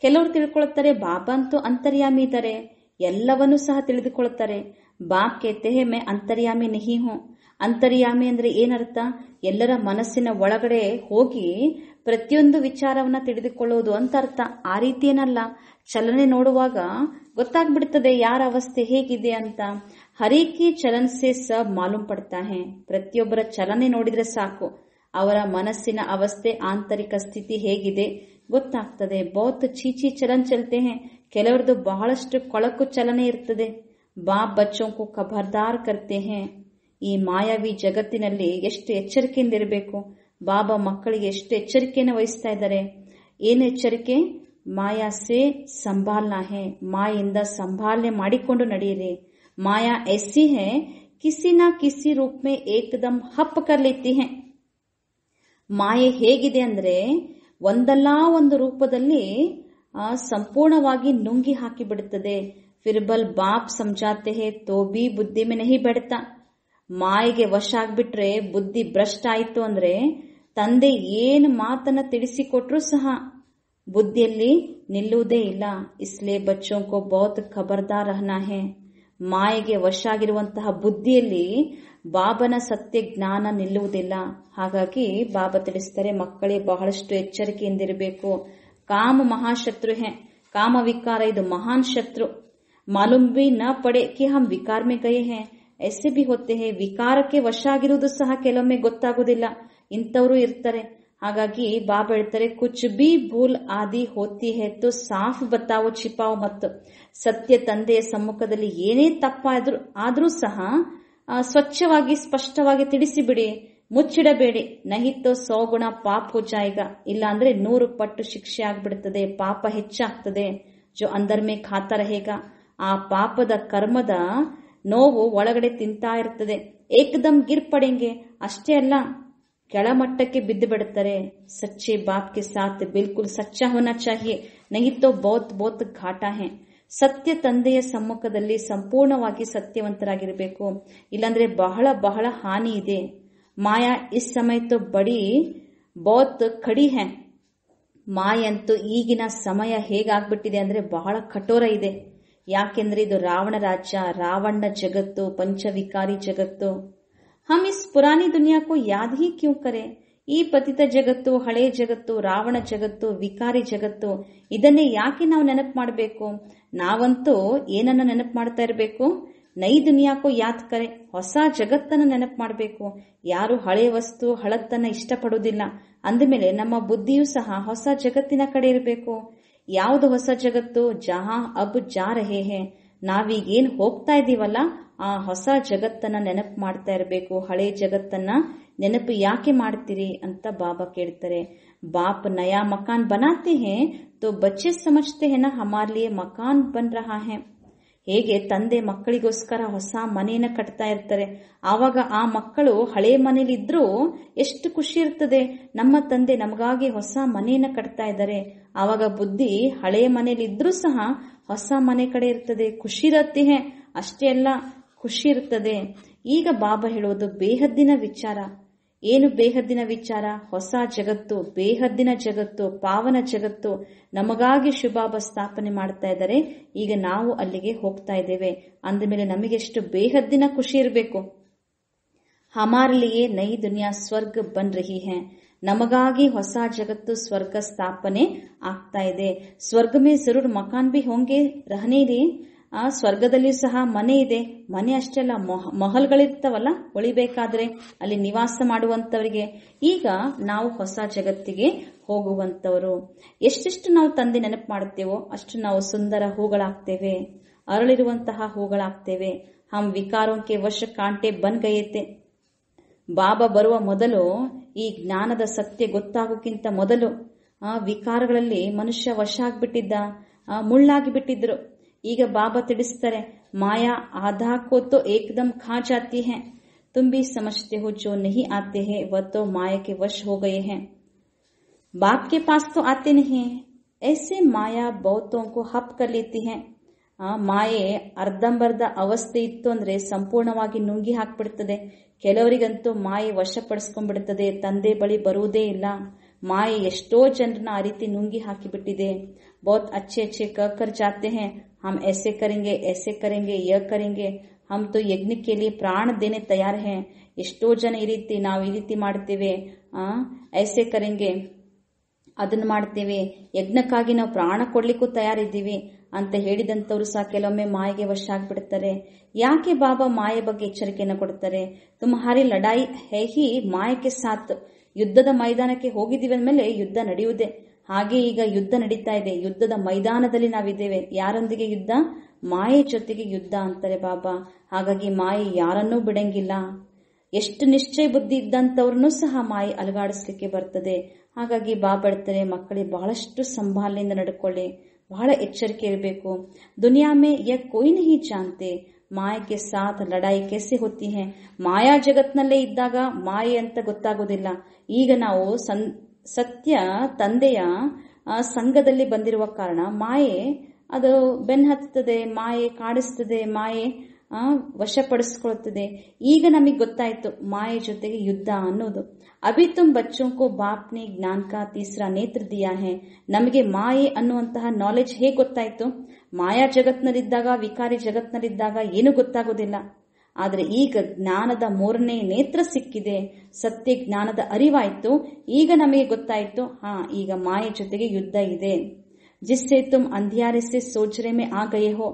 ಕೆಲವರು ತಿಳ್ಕೊಳ್ತಾರೆ ಬಾಬಾ ಅಂತೂ ಅಂತರ್ಯಾಮಿ ಇದ್ದಾರೆ, ಎಲ್ಲವನ್ನೂ ಸಹ ತಿಳಿದುಕೊಳ್ತಾರೆ. ಬಾಪ್ ಕೇತೆ ಹೇ ಮೈ ಅಂತರ್ಯಾಮಿ ನಹಿ ಹೂಂ. ಅಂತರ್ಯಾಮಿ ಅಂದ್ರೆ ಏನರ್ಥ? ಎಲ್ಲರ ಮನಸ್ಸಿನ ಒಳಗಡೆ ಹೋಗಿ ಪ್ರತಿಯೊಂದು ವಿಚಾರವನ್ನ ತಿಳಿದುಕೊಳ್ಳುವುದು ಅಂತ ಅರ್ಥ. ಆ ರೀತಿ ಏನಲ್ಲ, ಚಲನೆ ನೋಡುವಾಗ ಗೊತ್ತಾಗ್ಬಿಡ್ತದೆ ಯಾರ ಅವಸ್ಥೆ ಹೇಗಿದೆ ಅಂತ. ಹರೇಕಿ ಚಲನ್ ಸೆ ಸಬ್ ಮಾಲೂಮ್ ಪಡ್ತಾ ಹೇ. ಪ್ರತಿಯೊಬ್ಬರ ಚಲನೆ ನೋಡಿದ್ರೆ ಸಾಕು, ಅವರ ಮನಸ್ಸಿನ ಅವಸ್ಥೆ, ಆಂತರಿಕ ಸ್ಥಿತಿ ಹೇಗಿದೆ ಗೊತ್ತಾಗ್ತದೆ. ಬಹುತ್ ಚೀಚಿ ಚಲನ್ ಚಲ್ತೆ ಹೇ. ಕೆಲವರದು ಬಹಳಷ್ಟು ಕೊಳಕು ಚಲನೆ ಇರ್ತದೆ. ಬಾಪ್ ಬಚ್ಚೋಂಕು ಖಬರ್ದಾರ್ ಕರ್ತೆ ಹೇ. ಈ ಮಾಯಾವಿ ಜಗತ್ತಿನಲ್ಲಿ ಎಷ್ಟು ಎಚ್ಚರಿಕೆಯಿಂದಿರಬೇಕು. ಬಾಬಾ ಮಕ್ಕಳಿಗೆ ಎಷ್ಟು ಎಚ್ಚರಿಕೆಯನ್ನು ವಹಿಸ್ತಾ ಇದ್ದಾರೆ. ಏನು ಎಚ್ಚರಿಕೆ? ಮಾಯಾ ಸೆ ಸಂಭಾಲ್ನಾ ಹೇ. ಮಾಯಿಂದ ಸಂಭಾಲನೆ ಮಾಡಿಕೊಂಡು ನಡೆಯಿರಿ. ಮಾಯಾ ಐಸಿ ಹೇ, ಕಿಸಿ ನಾ ಕಿಸಿ ರೂಪ ಮೇ ಏಕದಮ್ ಹಪ್ ಕರ್ ಲೇತಿ ಹೇ. ಮಾಯೆ ಹೇಗಿದೆ ಅಂದ್ರೆ ಒಂದಲ್ಲ ಒಂದು ರೂಪದಲ್ಲಿ ಸಂಪೂರ್ಣವಾಗಿ ನುಂಗಿ ಹಾಕಿ ಬಿಡುತ್ತದೆ. ಫಿರ್ಬಲ್ ಬಾಪ್ ಸಮಜಾತೆ ಹೇ ತೋ ಬಿ ಬುದ್ಧಿ ಮೇ ನಹಿ ಬೆಡ್ತಾ. ಮಾಯೆಗೆ ವಶ ಆಗ್ಬಿಟ್ರೆ, ಬುದ್ಧಿ ಭ್ರಷ್ಟ ಆಯಿತು ಅಂದ್ರೆ ತಂದೆ ಏನು ಮಾತನ್ನ ತಿಳಿಸಿಕೊಟ್ರೂ ಸಹ ಬುದ್ಧಿಯಲ್ಲಿ ನಿಲ್ಲುವುದೇ ಇಲ್ಲ. ಇಸ್ಲೇ ಬಚ್ಚೋಂ ಕೋ ಬಹುತ್ ಖಬರ್ದಾರ್ ರಹನಾ ಹೇ. ಮಾಯೆಗೆ ವಶ ಆಗಿರುವಂತಹ ಬುದ್ಧಿಯಲ್ಲಿ ಬಾಬನ ಸತ್ಯ ಜ್ಞಾನ ನಿಲ್ಲುವುದಿಲ್ಲ. ಹಾಗಾಗಿ ಬಾಬಾ ತಿಳಿಸ್ತಾರೆ, ಮಕ್ಕಳೇ ಬಹಳಷ್ಟು ಎಚ್ಚರಿಕೆಯಿಂದಿರಬೇಕು. ಕಾಮ ಮಹಾಶತ್ರು ಹೇ. ಕಾಮ ವಿಕಾರ ಇದು ಮಹಾನ್ ಶತ್ರು. ಮಾಲೂಮ್ ಬಿ ನ ಪಡೆ ಕಿ ಹಮ್ ವಿಕಾರ ಮೇ ಗಯೇ ಹೇ. ऐसे भी होते हैं. ವಿಕಾರಕ್ಕೆ ವಶ ಆಗಿರುವುದು ಸಹ ಕೆಲವೊಮ್ಮೆ ಗೊತ್ತಾಗುವುದಿಲ್ಲ, ಇಂಥವರು ಇರ್ತಾರೆ. ಹಾಗಾಗಿ ಬಾಬಾ ಹೇಳ್ತಾರೆ, ಕುಚ್ ಬಿ ಭೂಲ್ ಆದಿ ಹೋತಿ ಹೇ ತೋ ಸಾಫ್ ಬತಾವೋ ಚಿಪಾವೋ. ಮತ್ತು ಸತ್ಯ ತಂದೆಯ ಸಮ್ಮುಖದಲ್ಲಿ ಏನೇ ತಪ್ಪಾದ್ರೂ ಸಹ ಸ್ವಚ್ಛವಾಗಿ ಸ್ಪಷ್ಟವಾಗಿ ತಿಳಿಸಿಬಿಡಿ, ಮುಚ್ಚಿಡಬೇಡಿ. ನಹಿತೋ 100 ಗುಣ ಪಾಪ ಹೋ ಜಾಯೇಗಾ. ಇಲ್ಲ ಅಂದ್ರೆ 100 ಪಟ್ಟು ಶಿಕ್ಷೆ ಆಗ್ಬಿಡುತ್ತದೆ, ಪಾಪ ಹೆಚ್ಚಾಗ್ತದೆ. ಜೋ ಅಂದರ್ ಮೇ ಖಾತಾ ರಹೇಗಾ. ಆ ಪಾಪದ ಕರ್ಮದ ನೋವು ಒಳಗಡೆ ತಿಂತಾ ಇರ್ತದೆ. ಏಕದಮ್ ಗಿರ್ ಪಡೆಂಗೆ. ಅಷ್ಟೇ ಅಲ್ಲ, ಕೆಳಮಟ್ಟಕ್ಕೆ ಬಿದ್ದು ಬಿಡುತ್ತಾರೆ. ಸಚ್ಚೆ ಬಾಪ್ ಕೆ ಸಾಥ್ ಬಿಲ್ಕುಲ್ ಸಚ್ಚಾ ಹೋನಾ ಚಾಹಿಯೆ, ನಹಿ ತೋ ಬಹುತ್ ಘಾಟಾ ಹೈ. ಸತ್ಯ ತಂದೆಯ ಸಮ್ಮುಖದಲ್ಲಿ ಸಂಪೂರ್ಣವಾಗಿ ಸತ್ಯವಂತರಾಗಿರಬೇಕು, ಇಲ್ಲಾಂದ್ರೆ ಬಹಳ ಹಾನಿ ಇದೆ. ಮಾಯಾ ಇಸ್ ಸಮಯ ತೋ ಬಡಿ ಬಹುತ್ ಖಡಿ ಹೈ. ಮಾಯಂತೂ ಈಗಿನ ಸಮಯ ಹೇಗಾಗ್ಬಿಟ್ಟಿದೆ ಅಂದ್ರೆ ಬಹಳ ಕಠೋರ ಇದೆ. ಯಾಕೆಂದ್ರೆ ಇದು ರಾವಣ ರಾಜ್ಯ, ರಾವಣ ಜಗತ್ತು, ಪಂಚವಿಕಾರಿ ಜಗತ್ತು. ಹಮ್ is ಪುರಾನಿ Duniya co Yaad he Q ಕರೆ. ಈ ಪತಿತ ಜಗತ್ತು, ಹಳೆ ಜಗತ್ತು, ರಾವಣ ಜಗತ್ತು, ವಿಕಾರಿ ಜಗತ್ತು, ಇದನ್ನೇ ಯಾಕೆ ನಾವು ನೆನಪು ಮಾಡಬೇಕು? ನಾವಂತೂ ಏನನ್ನ ನೆನಪು ಮಾಡ್ತಾ ಇರಬೇಕು? ನೈ ದುನಿಯಾಕೋ ಯಾದ್ ಕರೆ, ಹೊಸ ಜಗತ್ತನ್ನ ನೆನಪು ಮಾಡಬೇಕು. ಯಾರು ಹಳೆ ವಸ್ತು ಹಳತ್ತನ್ನ ಇಷ್ಟಪಡುವುದಿಲ್ಲ ಅಂದಮೇಲೆ ನಮ್ಮ ಬುದ್ಧಿಯೂ ಸಹ ಹೊಸ ಜಗತ್ತಿನ ಕಡೆ ಇರಬೇಕು. ಯಾವುದು ಹೊಸ ಜಗತ್ತು? ಜಹಾ ಅಬ್ ಜಾ ರಹೇ ಹೇ. ನಾವೀಗೇನ್ ಹೋಗ್ತಾ ಇದೀವಲ್ಲ ಆ ಹೊಸ ಜಗತ್ತನ್ನ ನೆನಪು ಮಾಡ್ತಾ ಇರಬೇಕು. ಹಳೆ ಜಗತ್ತನ್ನ ನೆನಪು ಯಾಕೆ ಮಾಡ್ತೀರಿ ಅಂತ ಬಾಬಾ ಕೇಳ್ತಾರೆ. ಬಾಪ್ ನಯಾ ಮಕಾನ್ ಬನಾತೆ ಹೇ ತೋ ಬಚ್ಚೆ ಸಮಜ್ತೆ ಹೇ ನಾ ಹಮಾರೆ ಲಿಯೇ ಮಕಾನ್ ಬನ್ ರಹಾ ಹೇ. ಹೇಗೆ ತಂದೆ ಮಕ್ಕಳಿಗೋಸ್ಕರ ಹೊಸ ಮನೆಯನ್ನ ಕಟ್ತಾ ಇರ್ತಾರೆ, ಆವಾಗ ಆ ಮಕ್ಕಳು ಹಳೆ ಮನೇಲಿದ್ರೂ ಎಷ್ಟು ಖುಷಿ ಇರ್ತದೆ. ನಮ್ಮ ತಂದೆ ನಮಗಾಗಿ ಹೊಸ ಮನೆಯನ್ನ ಕಟ್ತಾ ಇದ್ದಾರೆ. ಆವಾಗ ಬುದ್ಧಿ ಹಳೆ ಮನೇಲಿದ್ರೂ ಸಹ ಹೊಸ ಮನೆ ಕಡೆ ಇರ್ತದೆ, ಖುಷಿ ಇರತ್ತೆ. ಅಷ್ಟೇ ಅಲ್ಲ, ಖುಷಿ ಇರ್ತದೆ. ಈಗ ಬಾಬಾ ಹೇಳೋದು ಬೇಹದ್ದಿನ ವಿಚಾರ. ಏನು ಬೇಹದ್ದಿನ ವಿಚಾರ? ಹೊಸ ಜಗತ್ತು, ಬೇಹದ್ದಿನ ಜಗತ್ತು, ಪಾವನ ಜಗತ್ತು ನಮಗಾಗಿ ಶುಭಾಬ ಸ್ಥಾಪನೆ ಮಾಡ್ತಾ ಇದ್ದಾರೆ. ಈಗ ನಾವು ಅಲ್ಲಿಗೆ ಹೋಗ್ತಾ ಇದ್ದೇವೆ ಅಂದಮೇಲೆ ನಮಗೆಷ್ಟು ಬೇಹದ್ದಿನ ಖುಷಿ ಇರಬೇಕು. ಹಮಾರೆ ಲಿಯೇ ನೈ ದುನಿಯಾ ಸ್ವರ್ಗ ಬನ್ ರಹಿ ಹೈ. ನಮಗಾಗಿ ಹೊಸ ಜಗತ್ತು, ಸ್ವರ್ಗ ಸ್ಥಾಪನೆ ಆಗ್ತಾ ಇದೆ. ಸ್ವರ್ಗ ಮೇ ಜರೂರ್ ಮಕಾನ್ ಬಿ ಹೋಂಗೆ ರಹನೆ ಲಿ. ಆ ಸ್ವರ್ಗದಲ್ಲಿಯೂ ಸಹ ಮನೆ ಇದೆ. ಮನೆ ಅಷ್ಟೇ ಅಲ್ಲ, ಮಹಲ್ಗಳಿರ್ತಾವಲ್ಲ, ಉಳಿಬೇಕಾದ್ರೆ ಅಲ್ಲಿ ನಿವಾಸ ಮಾಡುವಂತವರಿಗೆ. ಈಗ ನಾವು ಹೊಸ ಜಗತ್ತಿಗೆ ಹೋಗುವಂತವರು. ಎಷ್ಟೆಷ್ಟು ನಾವು ತಂದೆ ನೆನಪು ಮಾಡುತ್ತೇವೋ ಅಷ್ಟು ನಾವು ಸುಂದರ ಹೂಗಳಾಗ್ತೇವೆ, ಅರಳಿರುವಂತಹ ಹೂಗಳಾಗ್ತೇವೆ. ಹಮ್ ವಿಕಾರೋಂಕೆ ವಶ ಕಾಂಟೆ ಬನ್ ಗಯೇತೆ. ಬಾಬಾ ಬರುವ ಮೊದಲು, ಈ ಜ್ಞಾನದ ಸತ್ಯ ಗೊತ್ತಾಗೋಕ್ಕಿಂತ ಮೊದಲು ವಿಕಾರಗಳಲ್ಲಿ ಮನುಷ್ಯ ವಶ ಆಗ್ಬಿಟ್ಟಿದ್ದ, ಮುಳ್ಳಾಗಿ ಬಿಟ್ಟಿದ್ರು. ಈಗ ಬಾಬಾ ತಿಳಿಸ್ತಾರೆ, ಮಾಯಾ ಆಧಾ ಕೋ ತೋ ಏಕದಮ್ ಖಾ ಜಾತಿ ಹೈ. ತುಮ್ ಭಿ ಸಮಜ್ತೆ ಹೋ ಜೋ ನಹಿ ಆತೆ ಹೈ ವಹ ತೋ ಮಾಯಾ ಕೆ ವಶ ಹೋ ಗಯೆ ಹೈ. बाप के पास तो आते नहीं, ऐसे माया बहुतों को हप कर लेती है. ಮಾಯೆ ಅರ್ಧಂಬರ್ಧ ಅವಸ್ಥೆ ಇತ್ತು ಅಂದ್ರೆ ಸಂಪೂರ್ಣವಾಗಿ ನುಂಗಿ ಹಾಕ್ಬಿಡ್ತದೆ. ಕೆಲವರಿಗಂತೂ ಮಾಯೆ ವಶಪಡಿಸ್ಕೊಂಡ್ಬಿಡ್ತದೆ, ತಂದೆ ಬಳಿ ಬರುವುದೇ ಇಲ್ಲ. ಮಾಯೆ ಎಷ್ಟೋ ಜನರನ್ನ ಆ ರೀತಿ ನುಂಗಿ ಹಾಕಿಬಿಟ್ಟಿದೆ. ಬಹುತ್ ಅಚ್ಚೆ ಅಚ್ಚೆ ಕರ್ ಜಾತೆ ಹೈ, ಹಮ್ ऐसे करेंगे ऐसे करेंगे ಯ ಕರೆಂಗೆ, ಹಮ್ ತೋ ಯಜ್ಞ ಕೆ ಲಿಯೇ ಪ್ರಾಣ ದೇನೆ ತಯಾರ್ ಹೈ. ಎಷ್ಟೋ ಜನ ಈ ರೀತಿ, ನಾವು ಈ ರೀತಿ ಮಾಡ್ತೇವೆ, ऐसे करेंगे, ಅದನ್ನ ಮಾಡ್ತೇವೆ, ಯಜ್ಞಕ್ಕಾಗಿ ನಾವು ಪ್ರಾಣ ಕೊಡ್ಲಿಕ್ಕೂ ತಯಾರಿದ್ದೀವಿ ಅಂತ ಹೇಳಿದಂತವ್ರು ಸಹ ಕೆಲವೊಮ್ಮೆ ಮಾಯೆಗೆ ವಶ ಆಗ್ಬಿಡ್ತಾರೆ. ಯಾಕೆ ಬಾಬಾ ಮಾಯೆ ಬಗ್ಗೆ ಎಚ್ಚರಿಕೆಯನ್ನು ಕೊಡ್ತಾರೆ? ತುಮ್ಹಾರಿ ಲಡಾಯಿ ಹೈ ಹಿ ಮಾಯಕ್ಕೆ ಸಾಥ್. ಯುದ್ಧದ ಮೈದಾನಕ್ಕೆ ಹೋಗಿದ್ದೀವಿ ಅಂದ್ಮೇಲೆ ಯುದ್ಧ ನಡೆಯುವುದೇ. ಹಾಗೆ ಈಗ ಯುದ್ಧ ನಡೀತಾ ಇದೆ, ಯುದ್ಧದ ಮೈದಾನದಲ್ಲಿ ನಾವಿದ್ದೇವೆ. ಯಾರೊಂದಿಗೆ ಯುದ್ಧ? ಮಾಯೆ ಜೊತೆಗೆ ಯುದ್ಧ ಅಂತಾರೆ ಬಾಬಾ. ಹಾಗಾಗಿ ಮಾಯೆ ಯಾರನ್ನೂ ಬಿಡಂಗಿಲ್ಲ. ಎಷ್ಟು ನಿಶ್ಚಯ ಬುದ್ಧಿ ಇದ್ದಂತವ್ರನ್ನೂ ಸಹ ಮಾಯೆ ಅಲುಗಾಡಿಸ್ಲಿಕ್ಕೆ ಬರ್ತದೆ. ಹಾಗಾಗಿ ಬಾಬಾ ಹೇಳ್ತಾರೆ, ಮಕ್ಕಳಿಗೆ ಬಹಳಷ್ಟು ಸಂಭಾಲನೆಯಿಂದ ನಡ್ಕೊಳ್ಳಿ, ಬಹಳ ಎಚ್ಚರಿಕೆ ಇರಬೇಕು. ದುನಿಯಾ ಮೇ ಯ ಕೋಯಿ ನಹಿ ಜಾನ್ತೆ ಮಾಯೆ ಕೆ ಸಾಥ್ ಲಡಾಯಿ कैसे होती है. ಮಾಯಾ ಜಗತ್ನಲ್ಲೇ ಇದ್ದಾಗ ಮಾಯೆ ಅಂತ ಗೊತ್ತಾಗೋದಿಲ್ಲ. ಈಗ ನಾವು ಸತ್ಯ ತಂದೆಯ ಸಂಘದಲ್ಲಿ ಬಂದಿರುವ ಕಾರಣ ಮಾಯೆ ಅದು ಬೆನ್ ಹತ್ತುತ್ತದೆ, ಮಾಯೆ ಕಾಡಿಸ್ತದೆ, ಮಾಯೆ ವಶಪಡಿಸಿಕೊಳ್ಳುತ್ತದೆ. ಈಗ ನಮಗೆ ಗೊತ್ತಾಯ್ತು ಮಾಯೆ ಜೊತೆಗೆ ಯುದ್ಧ ಅನ್ನೋದು. ಅಭಿ ತುಮ್ ಬಚ್ಚೋं को बाप ने ज्ञान का तीसरा नेत्र दिया है. ನಮಗೆ ಮಾಯೆ ಅನ್ನುವಂತಹ ನಾಲೆಜ್ ಹೇಗೆ ಗೊತ್ತಾಯ್ತು? ಮಾಯಾ ಜಗತ್ನಲ್ಲಿದ್ದಾಗ, ವಿಕಾರಿ ಜಗತ್ನಲ್ಲಿದ್ದಾಗ ಏನು ಗೊತ್ತಾಗೋದಿಲ್ಲ. ಆದ್ರೆ ಈಗ ಜ್ಞಾನದ ಮೂರನೇ ನೇತ್ರ ಸಿಕ್ಕಿದೆ, ಸತ್ಯ ಜ್ಞಾನದ ಅರಿವಾಯ್ತು. ಈಗ ನಮಗೆ ಗೊತ್ತಾಯ್ತು, ಈಗ ಮಾಯೆ ಜೊತೆಗೆ ಯುದ್ಧ ಇದೆ. ಜಿಸ್ಸೆ ತುಮ್ ಅಂಧಿಯಾರೆ ಸೆ ಸೋಚರೆ ಮೇ ಆ ಗಯೆ ಹೋ.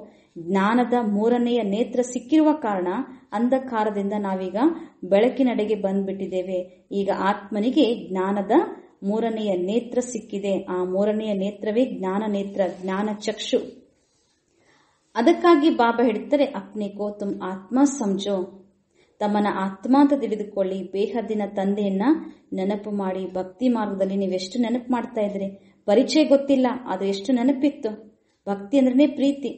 ಜ್ಞಾನದ ಮೂರನೆಯ ನೇತ್ರ ಸಿಕ್ಕಿರುವ ಕಾರಣ ಅಂಧಕಾರದಿಂದ ನಾವೀಗ ಬೆಳಕಿನಡೆಗೆ ಬಂದ್ಬಿಟ್ಟಿದ್ದೇವೆ. ಈಗ ಆತ್ಮನಿಗೆ ಜ್ಞಾನದ ಮೂರನೆಯ ನೇತ್ರ ಸಿಕ್ಕಿದೆ. ಆ ಮೂರನೆಯ ನೇತ್ರವೇ ಜ್ಞಾನ ನೇತ್ರ, ಜ್ಞಾನ ಚಕ್ಷು. ಅದಕ್ಕಾಗಿ ಬಾಬಾ ಹೇಳ್ತಾರೆ, ಅಪ್ನೆ ಕೋ ತುಮ್ ಆತ್ಮ ಸಮಜೋ. ತಮ್ಮನ್ನ ಆತ್ಮ ಅಂತ ತಿಳಿದುಕೊಳ್ಳಿ. ಬೇಹದ್ದಿನ ತಂದೆಯನ್ನ ನೆನಪು ಮಾಡಿ. ಭಕ್ತಿ ಮಾರ್ಗದಲ್ಲಿ ನೀವೆಷ್ಟು ನೆನಪು ಮಾಡ್ತಾ ಇದ್ರಿ? ಪರಿಚಯ ಗೊತ್ತಿಲ್ಲ, ಆದ್ರೆ ಎಷ್ಟು ನೆನಪಿತ್ತು. ಭಕ್ತಿ ಅಂದ್ರೇನೆ ಪ್ರೀತಿ.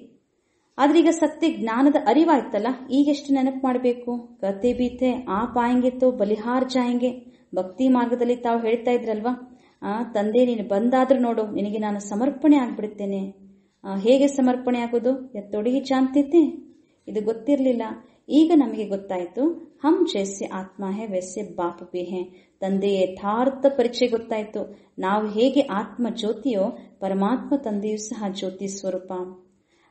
ಆದ್ರೆ ಈಗ ಸತ್ಯ ಜ್ಞಾನದ ಅರಿವಾಯ್ತಲ್ಲ, ಈಗೆಷ್ಟು ನೆನಪು ಮಾಡಬೇಕು? ಕತೆ ಬೀತೆ ಆಪ್ ಆಯಂಗೆ ತೋ ಬಲಿಹಾರ್ ಜಾಯಂಗೆ. ಭಕ್ತಿ ಮಾರ್ಗದಲ್ಲಿ ತಾವು ಹೇಳ್ತಾ ಇದ್ರಲ್ವಾ, ತಂದೆ ನೀನು ಬಂದಾದ್ರೂ ನೋಡು, ನಿನಗೆ ನಾನು ಸಮರ್ಪಣೆ ಆಗ್ಬಿಡುತ್ತೇನೆ. ಹೇಗೆ ಸಮರ್ಪಣೆ ಆಗೋದು? ಎತ್ತೊಡಗಿ ಚಾಂತಿದ್ದೆ, ಇದು ಗೊತ್ತಿರಲಿಲ್ಲ. ಈಗ ನಮಗೆ ಗೊತ್ತಾಯ್ತು. ಹಮ್ ಜೈಸೆ ಆತ್ಮ ಹೇ ವೈಸೆ ಬಾಪ್ ಭಿ ಹೇ. ತಂದೆಯ ಯಥಾರ್ಥ ಪರಿಚಯ ಗೊತ್ತಾಯ್ತು. ನಾವು ಹೇಗೆ ಆತ್ಮ ಜ್ಯೋತಿಯೋ, ಪರಮಾತ್ಮ ತಂದೆಯೂ ಸಹ ಜ್ಯೋತಿ ಸ್ವರೂಪ.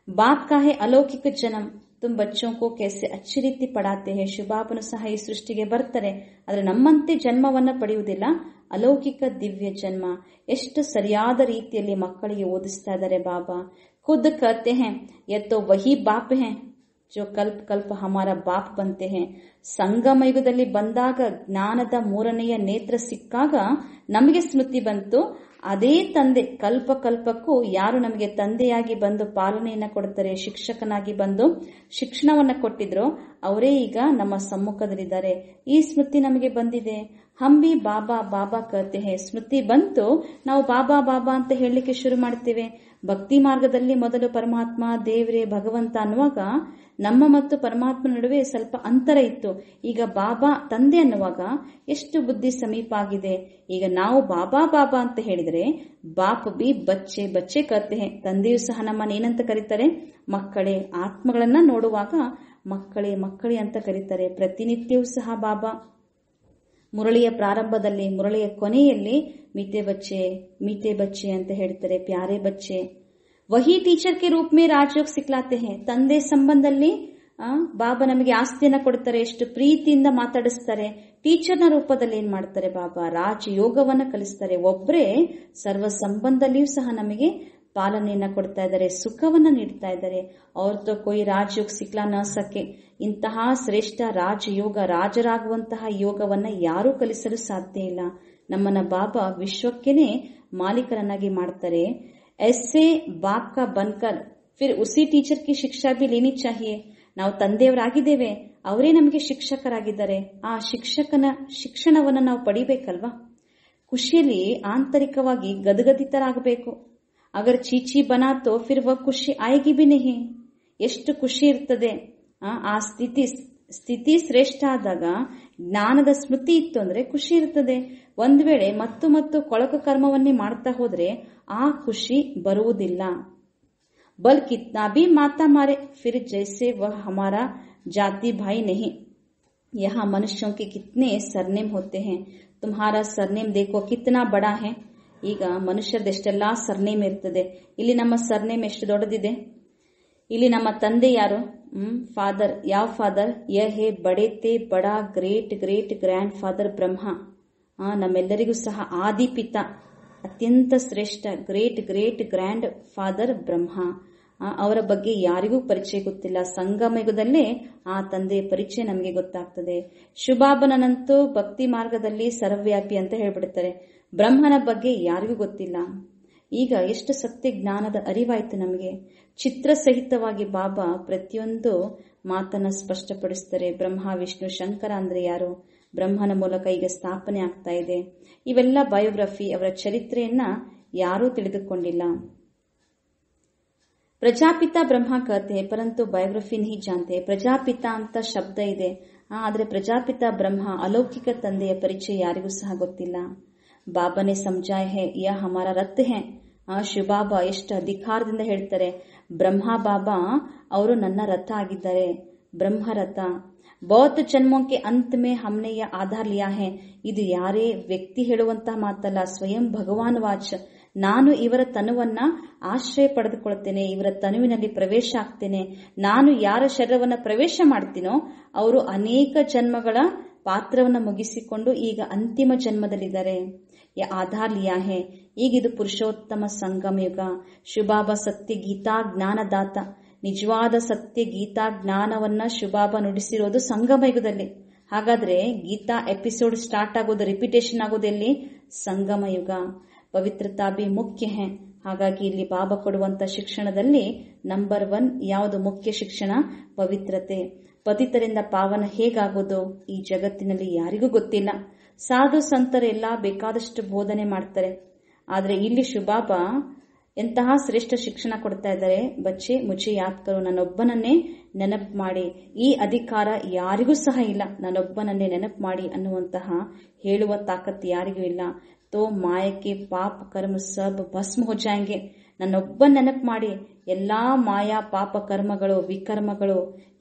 ಬಾಪ್ ಕಾ ಹೇ ಅಲೌಕಿಕ ಜನಮ್, ತುಮ್ ಬಚ್ಚೋಂ ಕೋ कैसे अच्छी ರೀತಿ ಪಡಾತೆ ಹೇ. ಶುಭಾಬನು ಸಹ ಈ ಸೃಷ್ಟಿಗೆ ಬರ್ತಾರೆ, ಆದರೆ ನಮ್ಮಂತೆ ಜನ್ಮವನ್ನ ಪಡೆಯುವುದಿಲ್ಲ, ಅಲೌಕಿಕ ದಿವ್ಯ ಜನ್ಮ. ಎಷ್ಟು ಸರಿಯಾದ ರೀತಿಯಲ್ಲಿ ಮಕ್ಕಳಿಗೆ ಓದಿಸ್ತಾ ಇದ್ದಾರೆ ಬಾಬಾ. ಖುದ್ ಕಹತೆ ಹೇ ಯಹ ತೋ ವಹಿ ಬಾಪ್ ಹೇ ಜೋ ಕಲ್ಪ ಕಲ್ಪ ಹಮಾರ ಬಾಪ್ ಬಂತೆ ಹೇ. ಸಂಗಮ ಯುಗದಲ್ಲಿ ಬಂದಾಗ ಜ್ಞಾನದ ಮೂರನೆಯ ನೇತ್ರ ಸಿಕ್ಕಾಗ ನಮಗೆ ಸ್ಮೃತಿ ಬಂತು, ಅದೇ ತಂದೆ ಕಲ್ಪ ಕಲ್ಪಕ್ಕೂ ಯಾರು ನಮಗೆ ತಂದೆಯಾಗಿ ಬಂದು ಪಾಲನೆಯನ್ನ ಕೊಡ್ತಾರೆ, ಶಿಕ್ಷಕನಾಗಿ ಬಂದು ಶಿಕ್ಷಣವನ್ನ ಕೊಟ್ಟಿದ್ರು, ಅವರೇ ಈಗ ನಮ್ಮ ಸಮ್ಮುಖದಲ್ಲಿದ್ದಾರೆ. ಈ ಸ್ಮೃತಿ ನಮಗೆ ಬಂದಿದೆ. ಹಮ್ ಬಿ ಬಾಬಾ ಬಾಬಾ ಕಹತೆ ಹೇ. ಸ್ಮೃತಿ ಬಂತು, ನಾವು ಬಾಬಾ ಬಾಬಾ ಅಂತ ಹೇಳಲಿಕ್ಕೆ ಶುರು ಮಾಡ್ತೇವೆ. ಭಕ್ತಿ ಮಾರ್ಗದಲ್ಲಿ ಮೊದಲು ಪರಮಾತ್ಮ ದೇವರೇ ಭಗವಂತ ಅನ್ನುವಾಗ ನಮ್ಮ ಮತ್ತು ಪರಮಾತ್ಮ ನಡುವೆ ಸ್ವಲ್ಪ ಅಂತರ ಇತ್ತು. ಈಗ ಬಾಬಾ ತಂದೆ ಅನ್ನುವಾಗ ಎಷ್ಟು ಬುದ್ಧಿ ಸಮೀಪ ಆಗಿದೆ. ಈಗ ನಾವು ಬಾಬಾ ಬಾಬಾ ಅಂತ ಹೇಳಿದರೆ ಬಾಪ್ ಬಿ ಬಚ್ಚೆ ಬಚ್ಚೆ ಕತೆ. ತಂದೆಯೂ ಸಹ ನಮ್ಮನ್ನ ಏನಂತ ಕರೀತಾರೆ? ಮಕ್ಕಳೇ. ಆತ್ಮಗಳನ್ನ ನೋಡುವಾಗ ಮಕ್ಕಳೇ ಮಕ್ಕಳೇ ಅಂತ ಕರೀತಾರೆ. ಪ್ರತಿನಿತ್ಯವೂ ಸಹ ಬಾಬಾ ಮುರಳಿಯ ಪ್ರಾರಂಭದಲ್ಲಿ, ಮುರಳಿಯ ಕೊನೆಯಲ್ಲಿ ಮೀಟೆ ಬಚ್ಚೆ ಅಂತ ಹೇಳ್ತಾರೆ, ಪ್ಯಾರೆ ಬಚ್ಚೆ. ವಹಿ ಟೀಚರ್ ಕೆ ರೂಪ ಮೇ ರಾಜಯೋಗ ಸಿಕ್ಲಾತೆ ಹೇ. ತಂದೆ ಸಂಬಂಧದಲ್ಲಿ ಬಾಬಾ ನಮಗೆ ಆಸ್ತಿಯನ್ನ ಕೊಡ್ತಾರೆ, ಎಷ್ಟು ಪ್ರೀತಿಯಿಂದ ಮಾತಾಡಿಸ್ತಾರೆ. ಟೀಚರ್ನ ರೂಪದಲ್ಲಿ ಏನ್ ಮಾಡ್ತಾರೆ ಬಾಬಾ? ರಾಜಯೋಗವನ್ನ ಕಲಿಸ್ತಾರೆ. ಒಬ್ಬರೇ ಸರ್ವ ಸಂಬಂಧದಲ್ಲಿಯೂ ಸಹ ನಮಗೆ ಪಾಲನೆಯನ್ನ ಕೊಡ್ತಾ ಇದ್ದಾರೆ, ಸುಖವನ್ನ ನೀಡ್ತಾ ಇದ್ದಾರೆ. ಅವ್ರದ್ದು ಕೊಯ್ ರಾಜಯೋಗ ಸಿಕ್ಲಾ ನ ಸಕೆ. ಇಂತಹ ಶ್ರೇಷ್ಠ ರಾಜಯೋಗ, ರಾಜರಾಗುವಂತಹ ಯೋಗವನ್ನ ಯಾರೂ ಕಲಿಸಲು ಸಾಧ್ಯ ಇಲ್ಲ. ನಮ್ಮನ್ನ ಬಾಬಾ ವಿಶ್ವಕ್ಕೇನೆ ಮಾಲೀಕರನ್ನಾಗಿ ಮಾಡ್ತಾರೆ. ऐसे बाप का बनकर फिर उसी टीचर की शिक्षा भी लेनी चाहिए. ನಾವು ತಂದೆಯವರಾಗಿದ್ದೇವೆ, ಅವರೇ ನಮಗೆ ಶಿಕ್ಷಕರಾಗಿದ್ದಾರೆ. ಆ ಶಿಕ್ಷಕನ ಶಿಕ್ಷಣವನ್ನ ನಾವು ಪಡಿಬೇಕಲ್ವಾ? ಖುಷಿಯಲ್ಲಿ ಆಂತರಿಕವಾಗಿ ಗದಗದಿತರಾಗಬೇಕು. ಅಗರ್ ಚೀಚಿ ಬನಾತೋ ಫಿರ್ ವ ಖುಷಿ ಆಯಗಿ ಬಿ ನಹಿ. ಎಷ್ಟು ಖುಷಿ ಇರ್ತದೆ. ಆ ಸ್ಥಿತಿ ಶ್ರೇಷ್ಠ ಆದಾಗ, ಜ್ಞಾನದ ಸ್ಮೃತಿ ಇತ್ತು ಅಂದ್ರೆ ಖುಷಿ ಇರ್ತದೆ. ಒಂದ್ ವೇಳೆ ಮತ್ತು ಕೊಳಕು ಕರ್ಮವನ್ನೇ ಮಾಡ್ತಾ ಹೋದ್ರೆ ಆ ಖುಷಿ ಬರುವುದಿಲ್ಲ. ಬಲ್ ಕಿತ್ನಾ ಭಿ ಮಾತಾ ಮಾರೆ ಫಿರ್ ಜೈಸೆ ವಹ ಹಮಾರಾ ಜಾತಿ ಭಾಯಿ ನಹಿ. यहाँ मनुष्यों के कितने सरनेम होते हैं. तुम्हारा सरनेम देखो कितना बड़ा है. ಈಗ ಮನುಷ್ಯರದೆಷ್ಟೆಲ್ಲಾ ಸರ್ನೇಮ್ ಇರ್ತದೆ. ಇಲ್ಲಿ ನಮ್ಮ ಸರ್ನೇಮ್ ಎಷ್ಟು ದೊಡ್ಡದಿದೆ. ಇಲ್ಲಿ ನಮ್ಮ ತಂದೆ ಯಾರು? ಫಾದರ್. ಯಾವ ಫಾದರ್? ಯಹ ಹೇ ಬಡೆ ತೇ ಬಡಾ ಗ್ರೇಟ್ ಗ್ರೇಟ್ ಗ್ರ್ಯಾಂಡ್ ಫಾದರ್ ಬ್ರಹ್ಮ. ನಮ್ಮೆಲ್ಲರಿಗೂ ಸಹ ಆದಿ ಪಿತಾ, ಅತ್ಯಂತ ಶ್ರೇಷ್ಠ ಗ್ರೇಟ್ ಗ್ರೇಟ್ ಗ್ರ್ಯಾಂಡ್ ಫಾದರ್ ಬ್ರಹ್ಮ. ಅವರ ಬಗ್ಗೆ ಯಾರಿಗೂ ಪರಿಚಯ ಗೊತ್ತಿಲ್ಲ. ಸಂಗಮಯುಗದಲ್ಲೇ ಆ ತಂದೆಯ ಪರಿಚಯ ನಮಗೆ ಗೊತ್ತಾಗ್ತದೆ. ಶುಭಾಬನಂತೂ ಭಕ್ತಿ ಮಾರ್ಗದಲ್ಲಿ ಸರ್ವವ್ಯಾಪಿ ಅಂತ ಹೇಳ್ಬಿಡ್ತಾರೆ. ಬ್ರಹ್ಮನ ಬಗ್ಗೆ ಯಾರಿಗೂ ಗೊತ್ತಿಲ್ಲ. ಈಗ ಎಷ್ಟು ಸತ್ಯ ಜ್ಞಾನದ ಅರಿವಾಯ್ತು ನಮಗೆ. ಚಿತ್ರ ಸಹಿತವಾಗಿ ಬಾಬಾ ಪ್ರತಿಯೊಂದು ಮಾತನ್ನ ಸ್ಪಷ್ಟಪಡಿಸ್ತಾರೆ. ಬ್ರಹ್ಮ ವಿಷ್ಣು ಶಂಕರ ಅಂದ್ರೆ ಯಾರು? ಬ್ರಹ್ಮನ ಮೂಲಕ ಈಗ ಸ್ಥಾಪನೆ ಆಗ್ತಾ ಇದೆ. ಇವೆಲ್ಲ ಬಯೋಗ್ರಫಿ, ಅವರ ಚರಿತ್ರೆಯನ್ನ ಯಾರೂ ತಿಳಿದುಕೊಂಡಿಲ್ಲ. ಪ್ರಜಾಪಿತಾ ಬ್ರಹ್ಮ ಕತೆ ಪರಂತು ಬಯೋಗ್ರಫಿ ನಹಿ ಜಾನ್ತೆ. ಪ್ರಜಾಪಿತಾ ಅಂತ ಶಬ್ದ ಇದೆ, ಆದ್ರೆ ಪ್ರಜಾಪಿತಾ ಬ್ರಹ್ಮ ಅಲೌಕಿಕ ತಂದೆಯ ಪರಿಚಯ ಯಾರಿಗೂ ಸಹ ಗೊತ್ತಿಲ್ಲ. ಬಾಬಾನೇ ಸಮಜಾಯ ಹೇ ಯಾ ಹಮಾರ ರತ್ ಹೇ. ಶಿವಬಾಬಾ ಎಷ್ಟು ಅಧಿಕಾರದಿಂದ ಹೇಳ್ತಾರೆ, ಬ್ರಹ್ಮ ಬಾಬಾ ಅವರು ನನ್ನ ರಥ ಆಗಿದ್ದಾರೆ, ಬ್ರಹ್ಮರಥ. ಬೌದ್ಧ ಜನ್ಮೋಕೆ ಅಂತ್ ಮೇ ಹಮ್ನೆ ಯಾ ಆಧಾರ ಲಿಯಾ ಹೇ. ಇದು ಯಾರೇ ವ್ಯಕ್ತಿ ಹೇಳುವಂತಹ ಮಾತಲ್ಲ, ಸ್ವಯಂ ಭಗವಾನ್ ವಾಚ್. ನಾನು ಇವರ ತನುವನ್ನ ಆಶ್ರಯ ಪಡೆದುಕೊಳ್ತೇನೆ, ಇವರ ತನುವಿನಲ್ಲಿ ಪ್ರವೇಶ ಆಗ್ತೇನೆ. ನಾನು ಯಾರ ಶರೀರವನ್ನ ಪ್ರವೇಶ ಮಾಡ್ತೀನೋ ಅವರು ಅನೇಕ ಜನ್ಮಗಳ ಪಾತ್ರವನ್ನ ಮುಗಿಸಿಕೊಂಡು ಈಗ ಅಂತಿಮ ಜನ್ಮದಲ್ಲಿದ್ದಾರೆ. ಆಧಾರ್ ಲಿಯಾ ಹೇ. ಈಗಿದು ಪುರುಷೋತ್ತಮ ಸಂಗಮ ಯುಗ. ಶಿವಬಾಬಾ ಸತ್ಯ ಗೀತಾ ಜ್ಞಾನದಾತ. ನಿಜವಾದ ಸತ್ಯ ಗೀತಾ ಜ್ಞಾನವನ್ನ ಶಿವಬಾಬಾ ನುಡಿಸಿರೋದು ಸಂಗಮ ಯುಗದಲ್ಲಿ. ಹಾಗಾದ್ರೆ ಗೀತಾ ಎಪಿಸೋಡ್ ಸ್ಟಾರ್ಟ್ ಆಗೋದು, ರಿಪಿಟೇಷನ್ ಆಗೋದು ಎಲ್ಲಿ? ಸಂಗಮ ಯುಗ. ಪವಿತ್ರತಾ ಬಿ ಮುಖ್ಯ ಹೇ. ಹಾಗಾಗಿ ಇಲ್ಲಿ ಬಾಬಾ ಕೊಡುವಂತ ಶಿಕ್ಷಣದಲ್ಲಿ ನಂಬರ್ 1 ಯಾವುದು ಮುಖ್ಯ ಶಿಕ್ಷಣ? ಪವಿತ್ರತೆ. ಪತಿತರಿಂದ ಪಾವನ ಹೇಗಾಗೋದು ಈ ಜಗತ್ತಿನಲ್ಲಿ ಯಾರಿಗೂ ಗೊತ್ತಿಲ್ಲ. ಸಾಧು ಸಂತರೆಲ್ಲ ಬೇಕಾದಷ್ಟು ಬೋಧನೆ ಮಾಡ್ತಾರೆ, ಆದ್ರೆ ಇಲ್ಲಿ ಶಿವಬಾಬಾ ಎಂತಹ ಶ್ರೇಷ್ಠ ಶಿಕ್ಷಣ ಕೊಡ್ತಾ ಇದ್ದಾರೆ. ಬಚ್ಚೆ ಮುಚ್ಚೆ ಯಾದ್ ಕರೋ, ನನ್ನೊಬ್ಬನನ್ನೇ ನೆನಪು ಮಾಡಿ. ಈ ಅಧಿಕಾರ ಯಾರಿಗೂ ಸಹ ಇಲ್ಲ, ನನ್ನೊಬ್ಬನನ್ನೇ ನೆನಪು ಮಾಡಿ ಅನ್ನುವಂತಹ ಹೇಳುವ ತಾಕತ್ತು ಯಾರಿಗೂ ಇಲ್ಲ. ತೋ ಮಾಯಕ್ಕೆ ಪಾಪ ಕರ್ಮ ಸಬ್ ಭಸ್ಮ ಹೋ ಜಾಯಂಗೆ. ನನ್ನೊಬ್ಬ ನೆನಪು ಮಾಡಿ, ಎಲ್ಲಾ ಮಾಯಾ ಪಾಪ ಕರ್ಮಗಳು ವಿಕರ್ಮಗಳು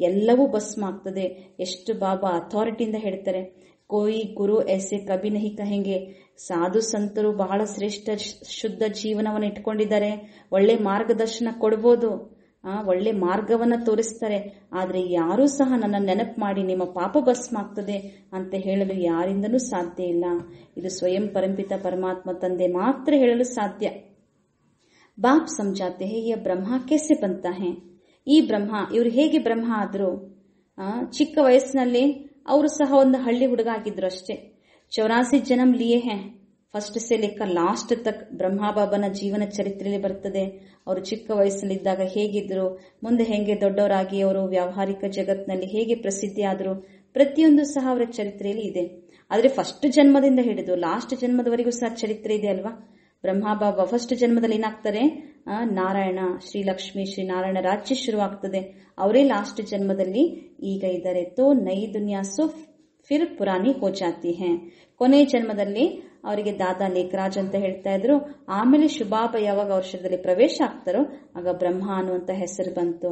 ಎಲ್ಲವೂ ಭಸ್ಮ ಆಗ್ತದೆ. ಎಷ್ಟು ಬಾಬಾ ಅಥಾರಿಟಿಯಿಂದ ಹೇಳ್ತಾರೆ. ಕೋಯಿ ಗುರು ಐಸೆ ಕಬಿ ನಹಿ ಕಹೆಂಗೆ. ಸಾಧು ಸಂತರು ಬಹಳ ಶ್ರೇಷ್ಠ ಶುದ್ಧ ಜೀವನವನ್ನು ಇಟ್ಕೊಂಡಿದ್ದಾರೆ, ಒಳ್ಳೆ ಮಾರ್ಗದರ್ಶನ ಕೊಡ್ಬೋದು, ಒಳ್ಳೆ ಮಾರ್ಗವನ್ನ ತೋರಿಸ್ತಾರೆ. ಆದ್ರೆ ಯಾರೂ ಸಹ ನನ್ನ ನೆನಪು ಮಾಡಿ ನಿಮ್ಮ ಪಾಪ ಭಸ್ಮ ಆಗ್ತದೆ ಅಂತ ಹೇಳಲು ಯಾರಿಂದನೂ ಸಾಧ್ಯ ಇಲ್ಲ. ಇದು ಸ್ವಯಂ ಪರಂಪಿತ ಪರಮಾತ್ಮ ತಂದೆ ಮಾತ್ರ ಹೇಳಲು ಸಾಧ್ಯ. ಬಾಪ್ ಸಮಜಾತೆ ಹೇ ಯಹ ಬ್ರಹ್ಮ कैसे बनता है. ಈ ಬ್ರಹ್ಮ, ಇವರು ಹೇಗೆ ಬ್ರಹ್ಮ ಆದ್ರು? ಚಿಕ್ಕ ವಯಸ್ಸಿನಲ್ಲಿ ಅವರು ಸಹ ಒಂದು ಹಳ್ಳಿ ಹುಡುಗ ಆಗಿದ್ರು ಅಷ್ಟೇ. 84 ಜನ್ಮ ಲಿಯೇ ಹೇ, ಫಸ್ಟ್ ಸೆ ಲೆಕ್ಕ ಲಾಸ್ಟ್ ತಕ್ ಬ್ರಹ್ಮ ಬಾಬನ ಜೀವನ ಚರಿತ್ರೆಯಲ್ಲಿ ಬರ್ತದೆ. ಅವರು ಚಿಕ್ಕ ವಯಸ್ಸಲ್ಲಿದ್ದಾಗ ಹೇಗಿದ್ರು, ಮುಂದೆ ಹೇಗೆ ದೊಡ್ಡವರಾಗಿ ಅವರು ವ್ಯಾವಹಾರಿಕ ಜಗತ್ತಿನಲ್ಲಿ ಹೇಗೆ ಪ್ರಸಿದ್ಧಿ ಆದ್ರು, ಪ್ರತಿಯೊಂದು ಸಹ ಅವರ ಚರಿತ್ರೆಯಲ್ಲಿ ಇದೆ. ಆದ್ರೆ ಫಸ್ಟ್ ಜನ್ಮದಿಂದ ಹಿಡಿದು ಲಾಸ್ಟ್ ಜನ್ಮದವರೆಗೂ ಸಹ ಚರಿತ್ರೆ ಇದೆ ಅಲ್ವಾ. ಬ್ರಹ್ಮ ಬಾಬಾ ಫಸ್ಟ್ ಜನ್ಮದಲ್ಲಿ ಏನಾಗ್ತಾರೆ, ನಾರಾಯಣ ಶ್ರೀ ಲಕ್ಷ್ಮಿ ಶ್ರೀ ನಾರಾಯಣ ರಾಜ್ಯ ಶುರುವಾಗ್ತದೆ. ಅವರೇ ಲಾಸ್ಟ್ ಜನ್ಮದಲ್ಲಿ ಈಗ ಇದ್ದಾರೆ. ತೋ ನೈ ದುನಿಯಾ ಸೋ ಫಿರ್ ಪುರಾನಿ ಹೋ ಜಾತಿ ಹೇ. ಕೊನೆ ಜನ್ಮದಲ್ಲಿ ಅವರಿಗೆ ದಾದಾ ಲೇಖರಾಜ್ ಅಂತ ಹೇಳ್ತಾ ಇದ್ರು. ಆಮೇಲೆ ಶುಭಾಬ ಯಾವಾಗ ಅವ್ರ ಶರೀರದಲ್ಲಿ ಪ್ರವೇಶ ಆಗ್ತಾರೋ ಆಗ ಬ್ರಹ್ಮ ಅನ್ನುವಂತ ಹೆಸರು ಬಂತು.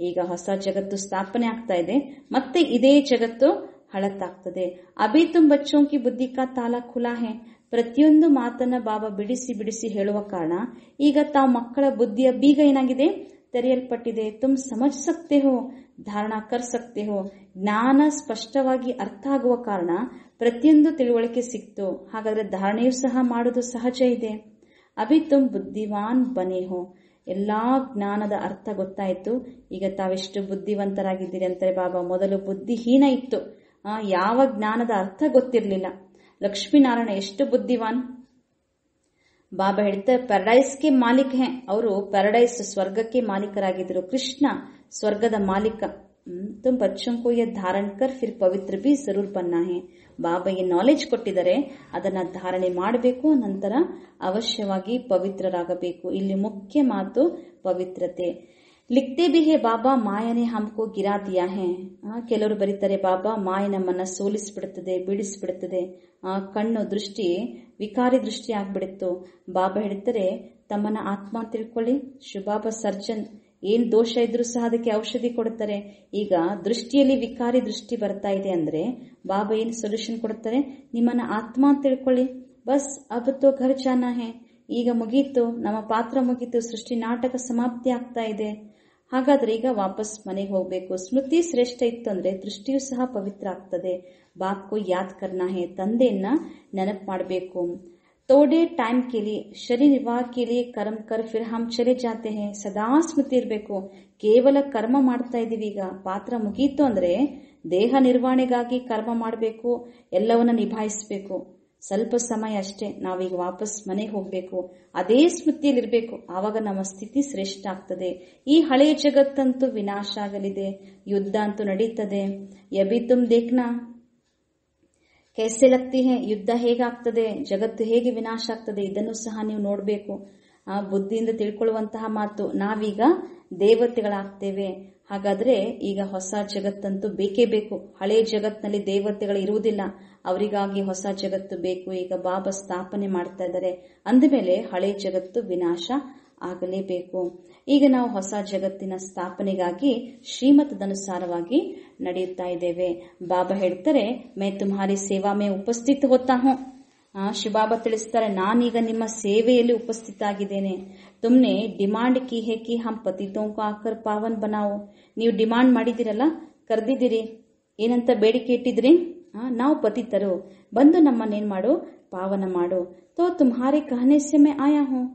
ಈಗ ಹೊಸ ಜಗತ್ತು ಸ್ಥಾಪನೆ ಆಗ್ತಾ ಇದೆ, ಮತ್ತೆ ಇದೇ ಜಗತ್ತು ಹಳತ್ತಾಗ್ತದೆ. ಅಭಿ ತುಮ್ ಬಚ್ಚೋಂ ಕಿ ಬುದ್ಧಿ ಕಾ ತಾಲಾ ಖುಲಾ ಹೇ. ಪ್ರತಿಯೊಂದು ಮಾತನ್ನ ಬಾಬಾ ಬಿಡಿಸಿ ಬಿಡಿಸಿ ಹೇಳುವ ಕಾರಣ ಈಗ ತಾವು ಮಕ್ಕಳ ಬುದ್ಧಿಯ ಬೀಗ ಏನಾಗಿದೆ, ತೆರೆಯಲ್ಪಟ್ಟಿದೆ. ತುಮ್ ಸಮಜ್ ಸಕ್ತೆ ಹೋ, ಧಾರಣ ಕರ್ ಸಕ್ತೆ ಹೋ. ಜ್ಞಾನ ಸ್ಪಷ್ಟವಾಗಿ ಅರ್ಥ ಆಗುವ ಕಾರಣ ಪ್ರತಿಯೊಂದು ತಿಳುವಳಿಕೆ ಸಿಕ್ತು. ಹಾಗಾದ್ರೆ ಧಾರಣೆಯೂ ಸಹ ಮಾಡೋದು ಸಹಜ ಇದೆ. ಅಭಿ ತುಮ್ ಬುದ್ಧಿವಾನ್ ಬನೆ ಹೋ. ಎಲ್ಲಾ ಜ್ಞಾನದ ಅರ್ಥ ಗೊತ್ತಾಯ್ತು, ಈಗ ತಾವೆಷ್ಟು ಬುದ್ಧಿವಂತರಾಗಿದ್ದೀರಿ ಅಂತಾರೆ ಬಾಬಾ. ಮೊದಲು ಬುದ್ಧಿಹೀನ ಇತ್ತು, ಯಾವ ಜ್ಞಾನದ ಅರ್ಥ ಗೊತ್ತಿರಲಿಲ್ಲ. ಲಕ್ಷ್ಮೀನಾರಾಯಣ ಎಷ್ಟು ಬುದ್ಧಿವಾನ್. ಬಾಬಾ ಹೇಳ್ತಾರೆ ಪ್ಯಾರಡೈಸ್ಗೆ ಮಾಲೀಕ ಹೇ. ಅವರು ಪ್ಯಾರಡೈಸ್ ಸ್ವರ್ಗಕ್ಕೆ ಮಾಲೀಕರಾಗಿದ್ದರು. ಕೃಷ್ಣ ಸ್ವರ್ಗದ ಮಾಲೀಕ. ತುಮ್ ಬಚ್ಚೋಂ ಕೋ ಯಹ ಧಾರಣ್ ಕರ್ ಫಿರ್ ಪವಿತ್ರ ಭಿ ಜರೂರ್ ಬನ್ನ ಹೇ. ಬಾಬಾಗೆ ನಾಲೆಜ್ ಕೊಟ್ಟಿದ್ದಾರೆ, ಅದನ್ನ ಧಾರಣೆ ಮಾಡಬೇಕು, ನಂತರ ಅವಶ್ಯವಾಗಿ ಪವಿತ್ರರಾಗಬೇಕು. ಇಲ್ಲಿ ಮುಖ್ಯ ಮಾತು ಪವಿತ್ರತೆ. ಲಿಖತೆ ಭಿ ಹೇ ಬಾಬಾ ಮಾಯನೆ ಹಮ್ಕೋ ಗಿರಾ ದಿಯಾ ಹೇ. ಕೆಲವರು ಬರೀತಾರೆ ಬಾಬಾ ಮಾಯ ನಮ್ಮನ್ನ ಸೋಲಿಸ್ಬಿಡುತ್ತದೆ, ಬೀಳಿಸ್ಬಿಡುತ್ತದೆ, ಕಣ್ಣು ದೃಷ್ಟಿ ವಿಕಾರಿ ದೃಷ್ಟಿ ಆಗ್ಬಿಡುತ್ತು. ಬಾಬಾ ಹೇಳ್ತಾರೆ ತಮ್ಮನ್ನ ಆತ್ಮ ಅಂತ ತಿಳ್ಕೊಳ್ಳಿ. ಶುಭಾಬಾ ಸರ್ಜನ್, ಏನ್ ದೋಷ ಇದ್ರೂ ಸಹ ಅದಕ್ಕೆ ಔಷಧಿ ಕೊಡುತ್ತಾರೆ. ಈಗ ದೃಷ್ಟಿಯಲ್ಲಿ ವಿಕಾರಿ ದೃಷ್ಟಿ ಬರ್ತಾ ಇದೆ ಅಂದ್ರೆ ಬಾಬಾ ಏನ್ ಸೊಲ್ಯೂಷನ್ ಕೊಡ್ತಾರೆ, ನಿಮ್ಮನ್ನ ಆತ್ಮ ಅಂತ ತಿಳ್ಕೊಳ್ಳಿ. ಬಸ್ ಅಬ್ ತೋ ಘರ್ ಜಾನಾ ಹೇ. ಈಗ ಮುಗೀತು, ನಮ್ಮ ಪಾತ್ರ ಮುಗೀತು, ಸೃಷ್ಟಿ ನಾಟಕ ಸಮಾಪ್ತಿ ಆಗ್ತಾ ಇದೆ. ಹಾಗಾದ್ರೆ ಈಗ ವಾಪಸ್ ಮನೆಗೆ ಹೋಗ್ಬೇಕು. ಸ್ಮೃತಿ ಶ್ರೇಷ್ಠ ಇತ್ತು ಅಂದ್ರೆ ದೃಷ್ಟಿಯೂ ಸಹ ಪವಿತ್ರ ಆಗ್ತದೆ. ಬಾಪ್ಕೋ ಯಾದ್ ಕರ್ನಾ ಹೇ, ತಂದೆಯನ್ನ ನೆನಪು ಮಾಡಬೇಕು. ತೋಡೆ ಟೈಮ್ ಕೇಳಿ ಶರೀರ ನಿರ್ವಾಹ ಕೇಳಿ ಕರ್ಮ ಕರ್ ಫಿರ್ ಹಮ್ ಚಲೆ ಜಾತೆ ಹೇ. ಸದಾ ಸ್ಮೃತಿ ಇರಬೇಕು. ಕೇವಲ ಕರ್ಮ ಮಾಡ್ತಾ ಇದೀವಿ, ಈಗ ಪಾತ್ರ ಮುಗೀತು ಅಂದ್ರೆ ದೇಹ ನಿರ್ವಹಣೆಗಾಗಿ ಕರ್ಮ ಮಾಡಬೇಕು, ಎಲ್ಲವನ್ನ ನಿಭಾಯಿಸಬೇಕು. ಸ್ವಲ್ಪ ಸಮಯ ಅಷ್ಟೇ, ನಾವೀಗ ವಾಪಸ್ ಮನೆಗೆ ಹೋಗ್ಬೇಕು, ಅದೇ ಸ್ಮೃತಿಯಲ್ಲಿರ್ಬೇಕು. ಆವಾಗ ನಮ್ಮ ಸ್ಥಿತಿ ಶ್ರೇಷ್ಠ ಆಗ್ತದೆ. ಈ ಹಳೆಯ ಜಗತ್ತಂತೂ ವಿನಾಶ ಆಗಲಿದೆ, ಯುದ್ಧ ಅಂತೂ ನಡೀತದೆ. ಯಬಿ ತುಮ್ ದೇಖ್ನಾ ಕೈಸೆ ಲಗ್ತಿ ಹೇ. ಯುದ್ಧ ಹೇಗಾಗ್ತದೆ, ಜಗತ್ತು ಹೇಗೆ ವಿನಾಶ ಆಗ್ತದೆ, ಇದನ್ನು ಸಹ ನೀವು ನೋಡ್ಬೇಕು. ಬುದ್ಧಿಯಿಂದ ತಿಳ್ಕೊಳ್ಳುವಂತಹ ಮಾತು. ನಾವೀಗ ದೇವತೆಗಳಾಗ್ತೇವೆ. ಹಾಗಾದ್ರೆ ಈಗ ಹೊಸ ಜಗತ್ತಂತೂ ಬೇಕೇ ಬೇಕು. ಹಳೆಯ ಜಗತ್ತಿನಲ್ಲಿ ದೇವತೆಗಳು ಇರುವುದಿಲ್ಲ, ಅವರಿಗಾಗಿ ಹೊಸ ಜಗತ್ತು ಬೇಕು. ಈಗ ಬಾಬಾ ಸ್ಥಾಪನೆ ಮಾಡ್ತಾ ಇದ್ದಾರೆ ಅಂದಮೇಲೆ ಹಳೆಯ ಜಗತ್ತು ವಿನಾಶ ಆಗಲೇಬೇಕು. ಈಗ ನಾವು ಹೊಸ ಜಗತ್ತಿನ ಸ್ಥಾಪನೆಗಾಗಿ ಶ್ರೀಮತದನುಸಾರವಾಗಿ ನಡೆಯುತ್ತಾ ಇದ್ದೇವೆ. ಬಾಬಾ ಹೇಳ್ತಾರೆ ಮೈ ತುಮ್ಹಾರಿ ಸೇವಾ ಮೇ ಉಪಸ್ಥಿತ ಹೋತಾ ಹೂಂ. ಶಿವಬಾಬಾ ತಿಳಿಸ್ತಾರೆ, ನಾನೀಗ ನಿಮ್ಮ ಸೇವೆಯಲ್ಲಿ ಉಪಸ್ಥಿತ ಆಗಿದ್ದೇನೆ. ತುಮ್ನೆ ಡಿಮಾಂಡ್ ಕಿ ಹೇ ಕಿ ಹಮ್ ಪತಿತೋಂ ಕೋ ಆಕರ್ ಪಾವನ್ ಬನಾವೋ. ನೀವು ಡಿಮಾಂಡ್ ಮಾಡಿದಿರಲ್ಲ, ಕರೆದಿದ್ದೀರಿ, ಏನಂತ ಬೇಡಿಕೆ ಇಟ್ಟಿದ್ರಿ, ನಾವು ಪತಿತರು, ಬಂದು ನಮ್ಮನ್ನೇನ್ ಮಾಡು, ಪಾವನ ಮಾಡು. ತೋ ತುಮ್ಹಾರೆ ಕಹನೆ ಸೆ ಮೈ ಆಯಾ ಹೂಂ.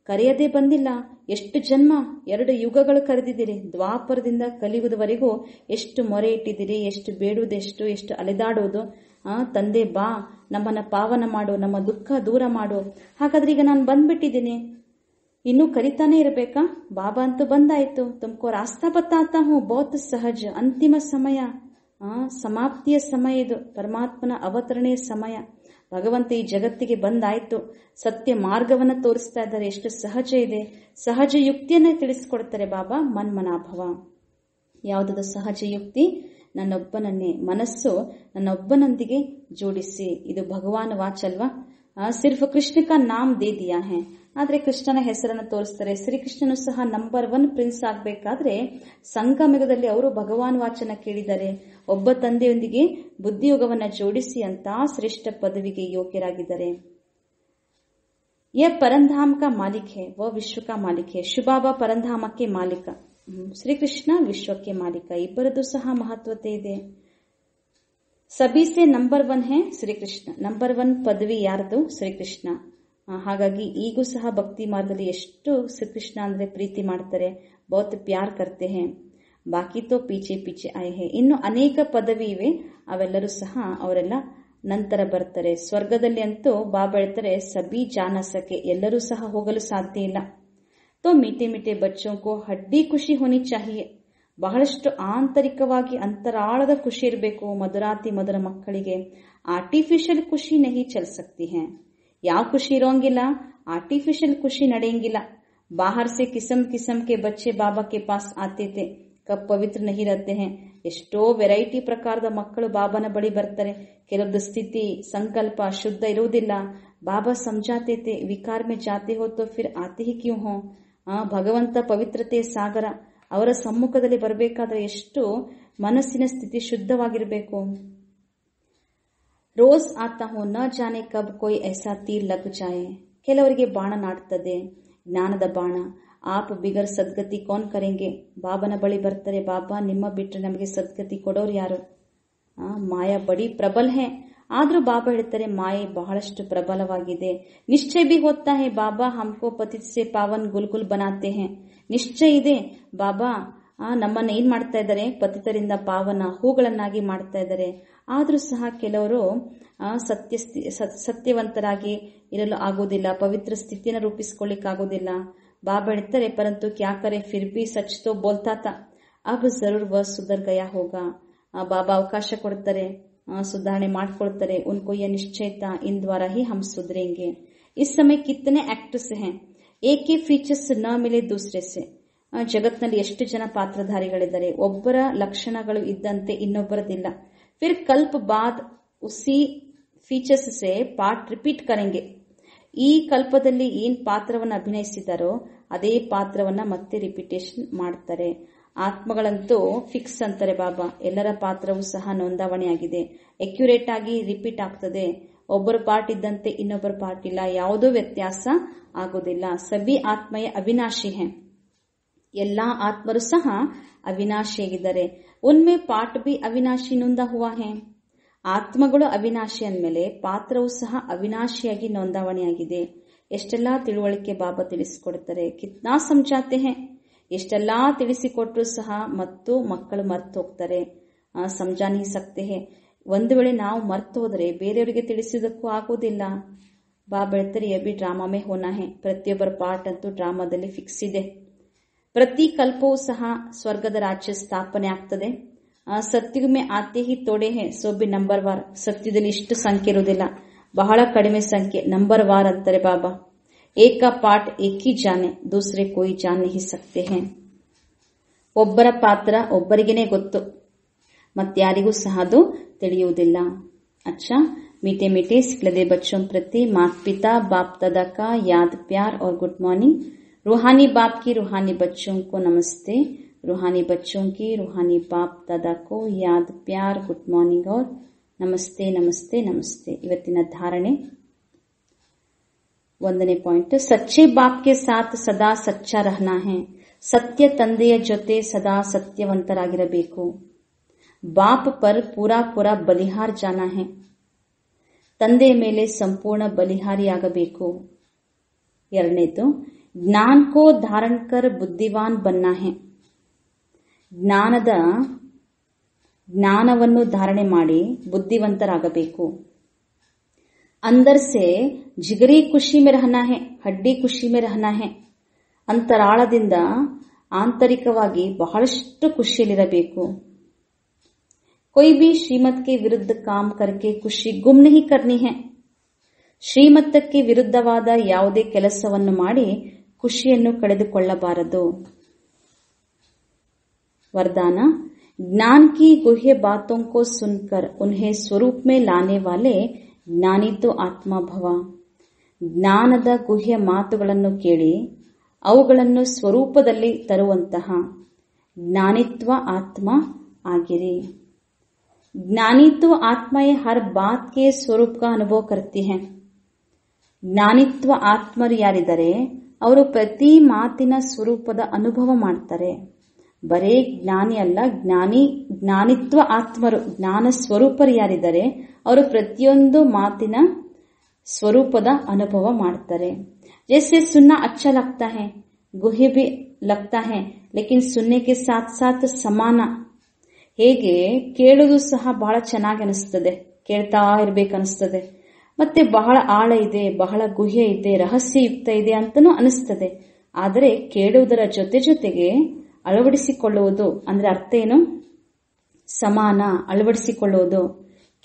ಕರೆಯದೇ ಬಂದಿಲ್ಲ, ಎಷ್ಟು ಜನ್ಮ, 2 ಯುಗಗಳು ಕರೆದಿದ್ದೀರಿ. ದ್ವಾಪರದಿಂದ ಕಲಿಯುವುದವರೆಗೂ ಎಷ್ಟು ಮೊರೆ ಇಟ್ಟಿದ್ದೀರಿ, ಎಷ್ಟು ಬೇಡುವುದೆಷ್ಟು, ಎಷ್ಟು ಅಲೆದಾಡುವುದು. ತಂದೆ ಬಾ, ನಮ್ಮನ್ನ ಪಾವನ ಮಾಡು, ನಮ್ಮ ದುಃಖ ದೂರ ಮಾಡು. ಹಾಗಾದ್ರೆ ಈಗ ನಾನು ಬಂದ್ಬಿಟ್ಟಿದ್ದೀನಿ, ಇನ್ನೂ ಕರಿತಾನೆ ಇರಬೇಕಾ? ಬಾಬಾ ಅಂತೂ ಬಂದಾಯ್ತು. ತುಮಕೋ ರಾಸ್ತಾ ಬತ್ತಾತಾ ಹೂಂ, ಬಹುತ್ ಸಹಜ. ಅಂತಿಮ ಸಮಯ, ಸಮಾಪ್ತಿಯ ಸಮಯ ಇದು, ಪರಮಾತ್ಮನ ಅವತರಣೆಯ ಸಮಯ. ಭಗವಂತ ಈ ಜಗತ್ತಿಗೆ ಬಂದಾಯ್ತು, ಸತ್ಯ ಮಾರ್ಗವನ್ನ ತೋರಿಸ್ತಾ ಇದ್ದಾರೆ. ಎಷ್ಟು ಸಹಜ ಇದೆ, ಸಹಜ ಯುಕ್ತಿಯನ್ನ ತಿಳಿಸ್ಕೊಡ್ತಾರೆ ಬಾಬಾ. ಮನ್ಮನಾಭವ. ಯಾವುದದು ಸಹಜ ಯುಕ್ತಿ? ನನ್ನೊಬ್ಬನನ್ನೇ ಮನಸ್ಸು ನನ್ನೊಬ್ಬನೊಂದಿಗೆ ಜೋಡಿಸಿ. ಇದು ಭಗವಾನ್ ವಾಚ್ ಅಲ್ವಾ? ಸಿರ್ಫ್ ಕೃಷ್ಣ ಕಾ ನಾಮ್ ದೇ ದಿಯಾ ಹೇ. ಆದ್ರೆ ಕೃಷ್ಣನ ಹೆಸರನ್ನು ತೋರಿಸ್ತಾರೆ. ಶ್ರೀಕೃಷ್ಣನು ಸಹ ನಂಬರ್ 1 ಪ್ರಿನ್ಸ್ ಆಗ್ಬೇಕಾದ್ರೆ ಸಂಗಮಯುಗದಲ್ಲಿ ಅವರು ಭಗವಾನ್ ವಾಚನ ಕೇಳಿದ್ದಾರೆ. ಒಬ್ಬ ತಂದೆಯೊಂದಿಗೆ ಬುದ್ಧಿಯೋಗವನ್ನ ಜೋಡಿಸಿ ಅಂತ ಶ್ರೇಷ್ಠ ಪದವಿಗೆ ಯೋಗ್ಯರಾಗಿದ್ದಾರೆ. ಯह परंधाम का मालिक है, वह विश्व का मालिक है. ಶಿವಬಾಬಾ ಪರಂಧಾಮಕ್ಕೆ ಮಾಲೀಕ, ಶ್ರೀಕೃಷ್ಣ ವಿಶ್ವಕ್ಕೆ ಮಾಲೀಕ. ಇಬ್ಬರದು ಸಹ ಮಹತ್ವತೆ ಇದೆ. ಸಬೀಸೆ ನಂಬರ್ 1 ಹೇ ಶ್ರೀಕೃಷ್ಣ. ನಂಬರ್ 1 ಪದವಿ ಯಾರದು? ಶ್ರೀಕೃಷ್ಣ. ಹಾಗಾಗಿ ಈಗೂ ಸಹ ಭಕ್ತಿ ಮಾರ್ಗದಲ್ಲಿ ಎಷ್ಟು ಶ್ರೀಕೃಷ್ಣ ಅಂದ್ರೆ ಪ್ರೀತಿ ಮಾಡ್ತಾರೆ, ಬಹುತ್ ಪ್ಯಾರ್ ಕರ್ತೆ ಹೇ. ಬಾಕಿ ತೋ ಪೀಚೆ ಪೀಚೆ ಆಯೆ ಹೇ. ಇನ್ನು ಅನೇಕ ಪದವಿ ಇವೆ, ಅವೆಲ್ಲರೂ ಸಹ ಅವರೆಲ್ಲ ನಂತರ ಬರ್ತಾರೆ. ಸ್ವರ್ಗದಲ್ಲಿ ಅಂತೂ ಬಾಬಾ ಹೇಳ್ತಾರೆ, ಸಬಿ ಜಾನ ಸಕೆ, ಎಲ್ಲರೂ ಸಹ ಹೋಗಲು ಸಾಧ್ಯ ಇಲ್ಲ. ತೋ ಮೀಟೆ ಮೀಟೆ ಬಚ್ಚೋಂ ಕೋ ಹಡ್ಡಿ ಖುಷಿ ಹೋನಿ ಚಾಹಿಯೆ. ಬಹಳಷ್ಟು ಆಂತರಿಕವಾಗಿ ಅಂತರಾಳದ ಖುಷಿ ಇರಬೇಕು ಮಧುರಾತಿ ಮಧುರ ಮಕ್ಕಳಿಗೆ. ಆರ್ಟಿಫಿಷಿಯಲ್ ಖುಷಿ ನಹಿ ಚಲ್ ಸಕ್ತಿ ಹೈ. ಯಾವ ಖುಷಿ ಇರೋಂಗಿಲ್ಲ, ಆರ್ಟಿಫಿಷಿಯಲ್ ಖುಷಿ ನಡೆಯಂಗಿಲ್ಲ. ಬಾಹರ್ ಸೆ ಕಿಸಮ್ ಕಿಸಮ್ ಕೆ ಬಚ್ಚೆ ಬಾಬಾ ಕೆ ಪಾಸ್ ಆತೆ ತೆ, ಕಬ್ ಪವಿತ್ರ ನಹಿ ರಹತೆ ಹೈ. ಎಷ್ಟೋ ವೆರೈಟಿ ಪ್ರಕಾರದ ಮಕ್ಕಳು ಬಾಬಾನ ಬಳಿ ಬರ್ತಾರೆ. ಕೆಲವೊಂದು ಸ್ಥಿತಿ ಸಂಕಲ್ಪ ಶುದ್ಧ ಇರುವುದಿಲ್ಲ. ಬಾಬಾ ಸಮಜಾತೆ ತೆ, ವಿಕಾರ ಮೇ ಜಾತೆ ಹೋ ತೋ ಫಿರ್ ಆತೆ ಹಿ ಕ್ಯೂ ಹೋ. ಭಗವಂತ ಪವಿತ್ರತೆ ಸಾಗರ, ಅವರ ಸಮ್ಮುಖದಲ್ಲಿ ಬರಬೇಕಾದ್ರೆ ಎಷ್ಟು ಮನಸ್ಸಿನ ಸ್ಥಿತಿ ಶುದ್ಧವಾಗಿರಬೇಕು. ರೋಜ್ ಆತಾ ಹೋ ನ ಜಾನೆ ಕಬ್ ಕೋಯಿ ಐಸಾ ತೀರ್ ಲಗ್ ಜಾಯೆ. ಕೆಲವರಿಗೆ ಬಾಣ ನಾಟ್ತದೆ, ಜ್ಞಾನದ ಬಾಣ. ಆಪ್ ಬಿಗರ್ ಸದ್ಗತಿ ಕೌನ್ ಕರೆಂಗೆ. ಬಾಬನ ಬಳಿ ಬರ್ತಾರೆ, ಬಾಬಾ ನಿಮ್ಮ ಬಿಟ್ಟರೆ ನಮಗೆ ಸದ್ಗತಿ ಕೊಡೋರು ಯಾರು? ಮಾಯಾ ಬಡಿ ಪ್ರಬಲ್ ಹೇ. ಆದ್ರೂ ಬಾಬಾ ಹೇಳ್ತಾರೆ, ಮಾಯೆ ಬಹಳಷ್ಟು ಪ್ರಬಲವಾಗಿದೆ. ನಿಶ್ಚಯ ಬಿ ಹೋತಾ ಹೇ, ಬಾಬಾ ಹಮ್ಕೋ ಪತಿತ್ ಸೆ ಪಾವನ್ ಗುಲ್ಗುಲ್ ಬನಾತೆ ಹೇ. ನಿಶ್ಚಯ ಇದೆ, ಬಾಬಾ ನಮ್ಮನ್ನ ಏನ್ ಮಾಡ್ತಾ ಇದ್ದಾರೆ? ಪತಿತರಿಂದ ಪಾವನ ಹೂಗಳನ್ನಾಗಿ ಮಾಡ್ತಾ ಇದ್ದಾರೆ. ಆದ್ರೂ ಸಹ ಕೆಲವರು ಸತ್ಯವಂತರಾಗಿ ಇರಲು ಆಗೋದಿಲ್ಲ, ಪವಿತ್ರ ಸ್ಥಿತಿಯನ್ನು ರೂಪಿಸಿಕೊಳ್ಳಿಕ್ಕಾಗೋದಿಲ್ಲ. ಬಾಬಾ ಹೇಳ್ತಾರೆ, ಪರಂತು ಕ್ಯಾ ಕರೆ ಫಿರ್ ಬಿ ಸಚ್ ತೋ ಬೋಲ್ತಾ ತಾ, ಅಬ್ ಜರೂರ್ ವ ಸುಧರ್ ಗಯಾ ಹೋಗಾ. ಬಾಬಾ ಅವಕಾಶ ಕೊಡ್ತಾರೆ, ಸುಧಾರಣೆ ಮಾಡ್ಕೊಳ್ತಾರೆ. ಉನ್ಕೋ ಯಹ ನಿಶ್ಚಯ ತಾ, ಇನ್ ದ್ವಾರ ಹಿ ಹಮ್ ಸುಧರೆಂಗೆ. ಇಸ್ ಸಮಯ ಕಿತ್ತನೆ ಆಕ್ಟರ್ಸ್ ಹೇ, ಏಕ್ ಹಿ ಫೀಚರ್ಸ್ ನ ಮಿಲೆ ದೂಸರೆ ಸೆ. ಜಗತ್ನಲ್ಲಿ ಎಷ್ಟು ಜನ ಪಾತ್ರಧಾರಿಗಳಿದ್ದಾರೆ, ಒಬ್ಬರ ಲಕ್ಷಣಗಳು ಇದ್ದಂತೆ ಇನ್ನೊಬ್ಬರದಿಲ್ಲ. ಫಿರ್ ಕಲ್ಪ ಬಾದ್ ಉಸಿ ಫೀಚರ್ಸ್ ಸೆ ಪಾಠ ರಿಪೀಟ್ ಕರೆಂಗೆ. ಈ ಕಲ್ಪದಲ್ಲಿ ಏನ್ ಪಾತ್ರವನ್ನು ಅಭಿನಯಿಸಿದಾರೋ ಅದೇ ಪಾತ್ರವನ್ನ ಮತ್ತೆ ರಿಪಿಟೇಷನ್ ಮಾಡ್ತಾರೆ. ಆತ್ಮಗಳಂತೂ ಫಿಕ್ಸ್ ಅಂತಾರೆ ಬಾಬಾ. ಎಲ್ಲರ ಪಾತ್ರವೂ ಸಹ ನೋಂದಾವಣೆಯಾಗಿದೆ, ಅಕ್ಯುರೇಟ್ ಆಗಿ ರಿಪೀಟ್ ಆಗ್ತದೆ. ಒಬ್ಬರ ಪಾರ್ಟ್ ಇದ್ದಂತೆ ಇನ್ನೊಬ್ಬರ ಪಾರ್ಟ್ ಇಲ್ಲ, ಯಾವುದೋ ವ್ಯತ್ಯಾಸ ಆಗೋದಿಲ್ಲ. ಸಬಿ ಆತ್ಮಯ ಅವಿನಾಶಿ ಹೇ, ಎಲ್ಲಾ ಆತ್ಮರು ಸಹ ಅವಿನಾಶಿಯಾಗಿದ್ದಾರೆ. ಉನ್ಮೆ ಪಾಠ ಬಿ ಅವಿನಾಶಿ ನೊಂದ ಹುವಾ ಹೇ. ಆತ್ಮಗಳು ಅವಿನಾಶಿ ಅಂದಮೇಲೆ ಪಾತ್ರವೂ ಸಹ ಅವಿನಾಶಿಯಾಗಿ ನೋಂದಾವಣೆಯಾಗಿದೆ. ಎಷ್ಟೆಲ್ಲಾ ತಿಳುವಳಿಕೆ ಬಾಬಾ ತಿಳಿಸಿಕೊಡ್ತಾರೆ. ಕಿತ್ನಾ ಸಮಜಾತೆ ಹೇ, ಎಷ್ಟೆಲ್ಲಾ ತಿಳಿಸಿಕೊಟ್ರು ಸಹ ಮತ್ತು ಮಕ್ಕಳು ಮರ್ತು ಹೋಗ್ತಾರೆ. ಸಮಜಾ ನಹಿ ಸಕ್ತೆ ಹೇ. ಒಂದು ವೇಳೆ ನಾವು ಮರ್ತು ಹೋದರೆ ಬೇರೆಯವರಿಗೆ ತಿಳಿಸೋದಕ್ಕೂ ಆಗೋದಿಲ್ಲ. ಬಾಬಾ ಹೇಳ್ತಾರೆ, ಯಬಿ ಡ್ರಾಮಾಮೇ ಹೋನಾ ಹೇ. ಪ್ರತಿಯೊಬ್ಬರ ಪಾರ್ಟ್ ಅಂತೂ ಡ್ರಾಮಾದಲ್ಲಿ ಫಿಕ್ಸ್ ಇದೆ. ಪ್ರತಿ ಕಲ್ಪವೂ ಸಹ ಸ್ವರ್ಗದ ರಾಜ್ಯ ಸ್ಥಾಪನೆ ಆಗ್ತದೆ. ಸತ್ಯುಗಮೆ ಆತೆ ಹಿ ತೋಡೆ ಹೇ, ಸೋ ಬಿ ನಂಬರ್ ವಾರ್. ಸತ್ಯದಲ್ಲಿ ಇಷ್ಟು ಸಂಖ್ಯೆ ಇರುವುದಿಲ್ಲ, ಬಹಳ ಕಡಿಮೆ ಸಂಖ್ಯೆ, ನಂಬರ್ ವಾರ್ ಅಂತಾರೆ ಬಾಬಾ. ಏಕ ಪಾಠ ಏಕ್ ಹಿ ಜಾನೆ, ದೂಸರೆ ಕೋಯಿ ಜಾನ್ ನಹಿ ಸಕ್ತೆ ಹೇ. ಒಬ್ಬರ ಪಾತ್ರ ಒಬ್ಬರಿಗೇನೆ ಗೊತ್ತು, ಮತ್ತಾರಿಗೂ ಸಹ ಅದು ತಿಳಿಯುವುದಿಲ್ಲ. अच्छा मीठे मीठे सिखलदे बच्चों प्रति माता पिता बाप दादा का याद प्यार और गुड मॉर्निंग. रूहानी बाप की रूहानी बच्चों को नमस्ते. रूहानी बच्चों की रूहानी बाप दादा को याद प्यार गुड मॉर्निंग और नमस्ते नमस्ते नमस्ते. ಇವತ್ತಿನ ಧಾರಣೆ 1ನೇ ಪಾಯಿಂಟ್. ಸಚ್ಚೆ ಬಾಪ್ ಕೆ ಸಾಥ್ ಸದಾ ಸಚ್ಚಾ ರಹನಾ ಹೈ. ಸತ್ಯ ತಂದೆಯ ಜೊತೆ ಸದಾ ಸತ್ಯವಂತರಾಗಿರಬೇಕು. ಬಾಪ್ ಪರ್ ಪೂರಾ ಪೂರಾ ಬಲಿಹಾರ್ ಜಾನಾ ಹೈ. ತಂದೆಯ ಮೇಲೆ ಸಂಪೂರ್ಣ ಬಲಿಹಾರಿಯಾಗಬೇಕು. 2ನೇದು ಜ್ಞಾನ್ ಕೋ ಧಾರಣ್ ಕರ್ ಬುದ್ಧಿವಾನ್ ಬನ್ನಾ ಹೈ. ಜ್ಞಾನವನ್ನು ಧಾರಣೆ ಮಾಡಿ ಬುದ್ಧಿವಂತರಾಗಬೇಕು. ಅಂದರ್ ಸೆ ಜಿಗರಿ ಖುಷಿ ಮೇ ರಹನಾ ಹೈ, ಹಡ್ಡಿ ಖುಷಿ ಮೇ ರಹನಾ ಹೈ. ಅಂತರಾಳದಿಂದ ಆಂತರಿಕವಾಗಿ ಬಹಳಷ್ಟು ಖುಷಿಯಲ್ಲಿರಬೇಕು. कोई भी श्रीमत के विरुद्ध काम करके खुशी गुम नहीं करनी है. ಶ್ರೀಮತಕ್ಕೆ ವಿರುದ್ಧವಾದ ಯಾವುದೇ ಕೆಲಸವನ್ನು ಮಾಡಿ ಖುಷಿಯನ್ನು ಕಳೆದುಕೊಳ್ಳಬಾರದು. वरदान ज्ञान की गुह्य बातों को सुनकर उन्हें स्वरूप में लाने वाले ಜ್ಞಾನಿ ತೋ ಆತ್ಮ ಭವ. ಜ್ಞಾನದ ಗುಹ್ಯ ಮಾತುಗಳನ್ನು ಕೇಳಿ ಅವುಗಳನ್ನು ಸ್ವರೂಪದಲ್ಲಿ ತರುವಂತಹ ಜ್ಞಾನಿತ್ವ ಆತ್ಮ ಆಗಿರಿ. ज्ञानी तो आत्माएं हर बात के स्वरूप का अनुभव करती हैं. ಜ್ಞಾನಿತ್ವ ಆತ್ಮರು ಯಾರಿದ್ದಾರೆ ಅವರು ಪ್ರತಿ ಮಾತಿನ ಸ್ವರೂಪದ ಅನುಭವ ಮಾಡ್ತಾರೆ. ಬರೇ ಜ್ಞಾನಿ ಅಲ್ಲ, ಜ್ಞಾನಿತ್ವ ಆತ್ಮರು, ಜ್ಞಾನ ಸ್ವರೂಪರು ಯಾರಿದ್ದಾರೆ ಅವರು ಪ್ರತಿಯೊಂದು ಮಾತಿನ ಸ್ವರೂಪದ ಅನುಭವ ಮಾಡ್ತಾರೆ. जैसे सुनना अच्छा लगता है, गुह्य भी लगता है, लेकिन सुनने के साथ साथ ಸಮಾನ. ಹೇಗೆ ಕೇಳುವುದು ಸಹ ಬಹಳ ಚೆನ್ನಾಗಿ ಅನಿಸ್ತದೆ, ಕೇಳ್ತಾ ಇರ್ಬೇಕನ್ನಿಸ್ತದೆ, ಮತ್ತೆ ಬಹಳ ಆಳ ಇದೆ, ಬಹಳ ಗುಹ್ಯ ಇದೆ, ರಹಸ್ಯಯುಕ್ತ ಇದೆ ಅಂತನೂ ಅನಿಸ್ತದೆ. ಆದರೆ ಕೇಳುವುದರ ಜೊತೆಗೆ ಅಳವಡಿಸಿಕೊಳ್ಳುವುದು ಅಂದ್ರೆ ಅರ್ಥ ಏನು? ಸಮಾನ. ಅಳವಡಿಸಿಕೊಳ್ಳುವುದು,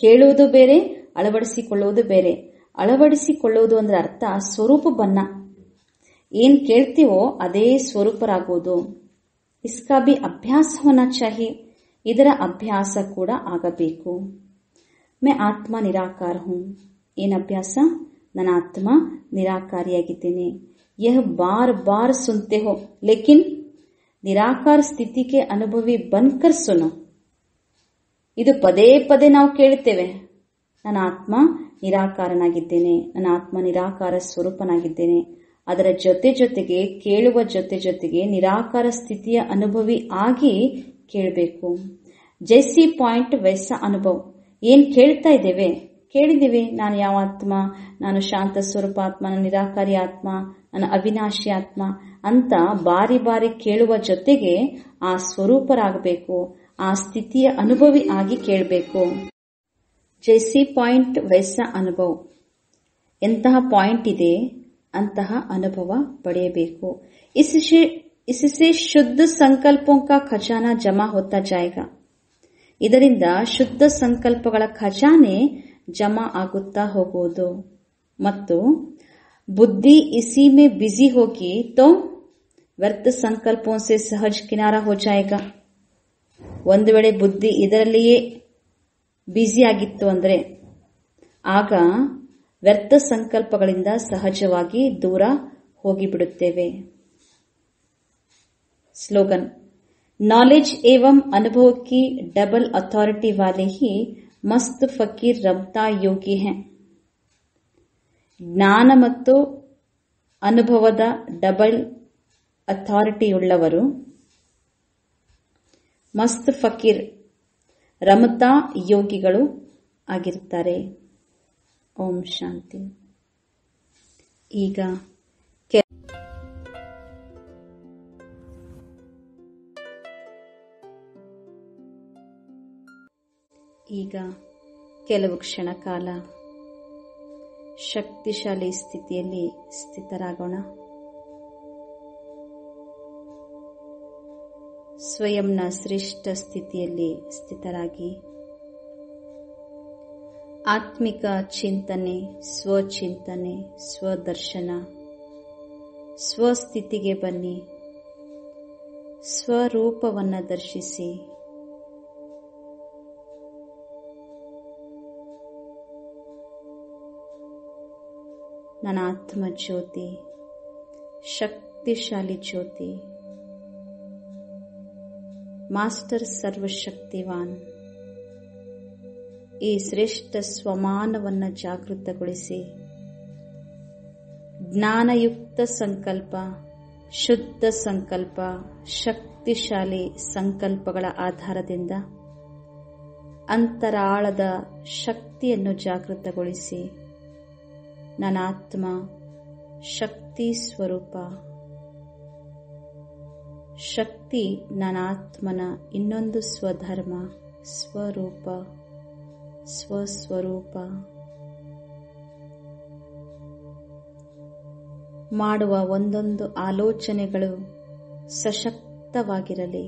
ಕೇಳುವುದು ಬೇರೆ, ಅಳವಡಿಸಿಕೊಳ್ಳುವುದು ಬೇರೆ. ಅಳವಡಿಸಿಕೊಳ್ಳುವುದು ಅಂದ್ರೆ ಅರ್ಥ ಸ್ವರೂಪ ಬನ್ನ. ಏನ್ ಕೇಳ್ತೀವೋ ಅದೇ ಸ್ವರೂಪರಾಗುವುದು. ಇಸ್ಕಾ ಬಿ ಅಭ್ಯಾಸ ಹೋನಾ ಚಾಹಿಯೆ. ಇದರ ಅಭ್ಯಾಸ ಕೂಡ ಆಗಬೇಕು. ಮೈ ಆತ್ಮ ನಿರಾಕಾರ ಹೂಂ. ಏನ್ ಅಭ್ಯಾಸ? ನನ್ನ ಆತ್ಮ ನಿರಾಕಾರಿಯಾಗಿದ್ದೇನೆ. ಯಹ ಬಾರ್ ಬಾರ್ ಸುನ್ತೆ ಹೋ, ಲೇಕಿನ್ ನಿರಾಕಾರ ಸ್ಥಿತಿ ಕೆ ಅನುಭವಿ ಬನ್ಕರ್ ಸುನೋ. ಇದು ಪದೇ ಪದೇ ನಾವು ಕೇಳುತ್ತೇವೆ. ನನ್ನ ಆತ್ಮ ನಿರಾಕಾರನಾಗಿದ್ದೇನೆ, ನನ್ನ ಆತ್ಮ ನಿರಾಕಾರ ಸ್ವರೂಪನಾಗಿದ್ದೇನೆ. ಅದರ ಜೊತೆಗೆ ಕೇಳುವ ಜೊತೆಗೆ ನಿರಾಕಾರ ಸ್ಥಿತಿಯ ಅನುಭವಿ ಆಗಿ ಕೇಳಬೇಕು. ಜೈಸಿ ಪಾಯಿಂಟ್ ವೈಸ ಅನುಭವ. ಏನ್ ಕೇಳ್ತಾ ಇದ್ದೇವೆ, ಕೇಳಿದ್ದೇವೆ ನಾನು ಯಾವ ಆತ್ಮ, ನಾನು ಶಾಂತ ಸ್ವರೂಪ ಆತ್ಮ, ನಾನು ನಿರಾಕಾರಿ ಆತ್ಮ, ನಾನು ಅವಿನಾಶಿ ಆತ್ಮ ಅಂತ ಬಾರಿ ಬಾರಿ ಕೇಳುವ ಜೊತೆಗೆ ಆ ಸ್ವರೂಪರಾಗಬೇಕು, ಆ ಸ್ಥಿತಿಯ ಅನುಭವಿ ಆಗಿ ಕೇಳಬೇಕು. ಜೈಸಿ ಪಾಯಿಂಟ್ ವೈಸ ಅನುಭವ. ಎಂತಹ ಪಾಯಿಂಟ್ ಇದೆ ಅಂತಹ ಅನುಭವ ಪಡೆಯಬೇಕು. इससे ಶುದ್ಧ ಸಂಕಲ್ಪೋं का ಖಜಾನಾ ಜಮಾ ಹೋತಾ ಜಾಯೇಗಾ. ಇದರಿಂದ ಶುದ್ಧ ಸಂಕಲ್ಪಗಳ ಖಜಾನೆ ಜಮಾ ಆಗುತ್ತಾ ಹೋಗುವುದು. ಮತ್ತು ಬುದ್ಧಿ इसी में बिजी होगी तो व्यर्थ संकल्पों से सहज किनारा हो जाएगा. ಒಂದು ವೇಳೆ ಬುದ್ಧಿ ಇದರಲ್ಲಿಯೇ ಬ್ಯುಸಿ ಆಗಿತ್ತು ಅಂದ್ರೆ ಆಗ ವ್ಯರ್ಥ ಸಂಕಲ್ಪಗಳಿಂದ ಸಹಜವಾಗಿ ದೂರ ಹೋಗಿಬಿಡುತ್ತೇವೆ. ಸ್ಲೋಗನ್: नॉलेज एवं अनुभव की डबल अथॉरिटी वाले ही मस्त फकीर रमता योगी हैं. ಜ್ಞಾನ ಮತ್ತು ಅನುಭವದ ಡಬಲ್ ಅಥಾರಿಟಿಯುಳ್ಳವರು ಮಸ್ತ್ ಫಕೀರ್ ರಮತಾ ಯೋಗಿಗಳು ಆಗಿರುತ್ತಾರೆ. ಓಂ ಶಾಂತಿ. ಈಗ ಕೆಲವು ಕ್ಷಣ ಕಾಲ ಶಕ್ತಿಶಾಲಿ ಸ್ಥಿತಿಯಲ್ಲಿ ಸ್ಥಿತರಾಗೋಣ. ಸ್ವಯಂನ ಶ್ರೇಷ್ಠ ಸ್ಥಿತಿಯಲ್ಲಿ ಸ್ಥಿತರಾಗಿ ಆತ್ಮಿಕ ಚಿಂತನೆ, ಸ್ವಚಿಂತನೆ, ಸ್ವದರ್ಶನ, ಸ್ವಸ್ಥಿತಿಗೆ ಬನ್ನಿ. ಸ್ವರೂಪವನ್ನು ದರ್ಶಿಸಿ ನನ್ನ ಆತ್ಮ ಜ್ಯೋತಿ, ಶಕ್ತಿಶಾಲಿ ಜ್ಯೋತಿ, ಮಾಸ್ಟರ್ ಸರ್ವಶಕ್ತಿವಾನ್, ಈ ಶ್ರೇಷ್ಠ ಸ್ವಮಾನವನ್ನು ಜಾಗೃತಗೊಳಿಸಿ ಜ್ಞಾನಯುಕ್ತ ಸಂಕಲ್ಪ, ಶುದ್ಧ ಸಂಕಲ್ಪ, ಶಕ್ತಿಶಾಲಿ ಸಂಕಲ್ಪಗಳ ಆಧಾರದಿಂದ ಅಂತರಾಳದ ಶಕ್ತಿಯನ್ನು ಜಾಗೃತಗೊಳಿಸಿ ನನ್ನ ಆತ್ಮ ಶಕ್ತಿ ಸ್ವರೂಪ. ಶಕ್ತಿ ನನ್ನ ಆತ್ಮನ ಇನ್ನೊಂದು ಸ್ವಧರ್ಮ, ಸ್ವರೂಪ, ಸ್ವಸ್ವರೂಪ. ಮಾಡುವ ಒಂದೊಂದು ಆಲೋಚನೆಗಳು ಸಶಕ್ತವಾಗಿರಲಿ.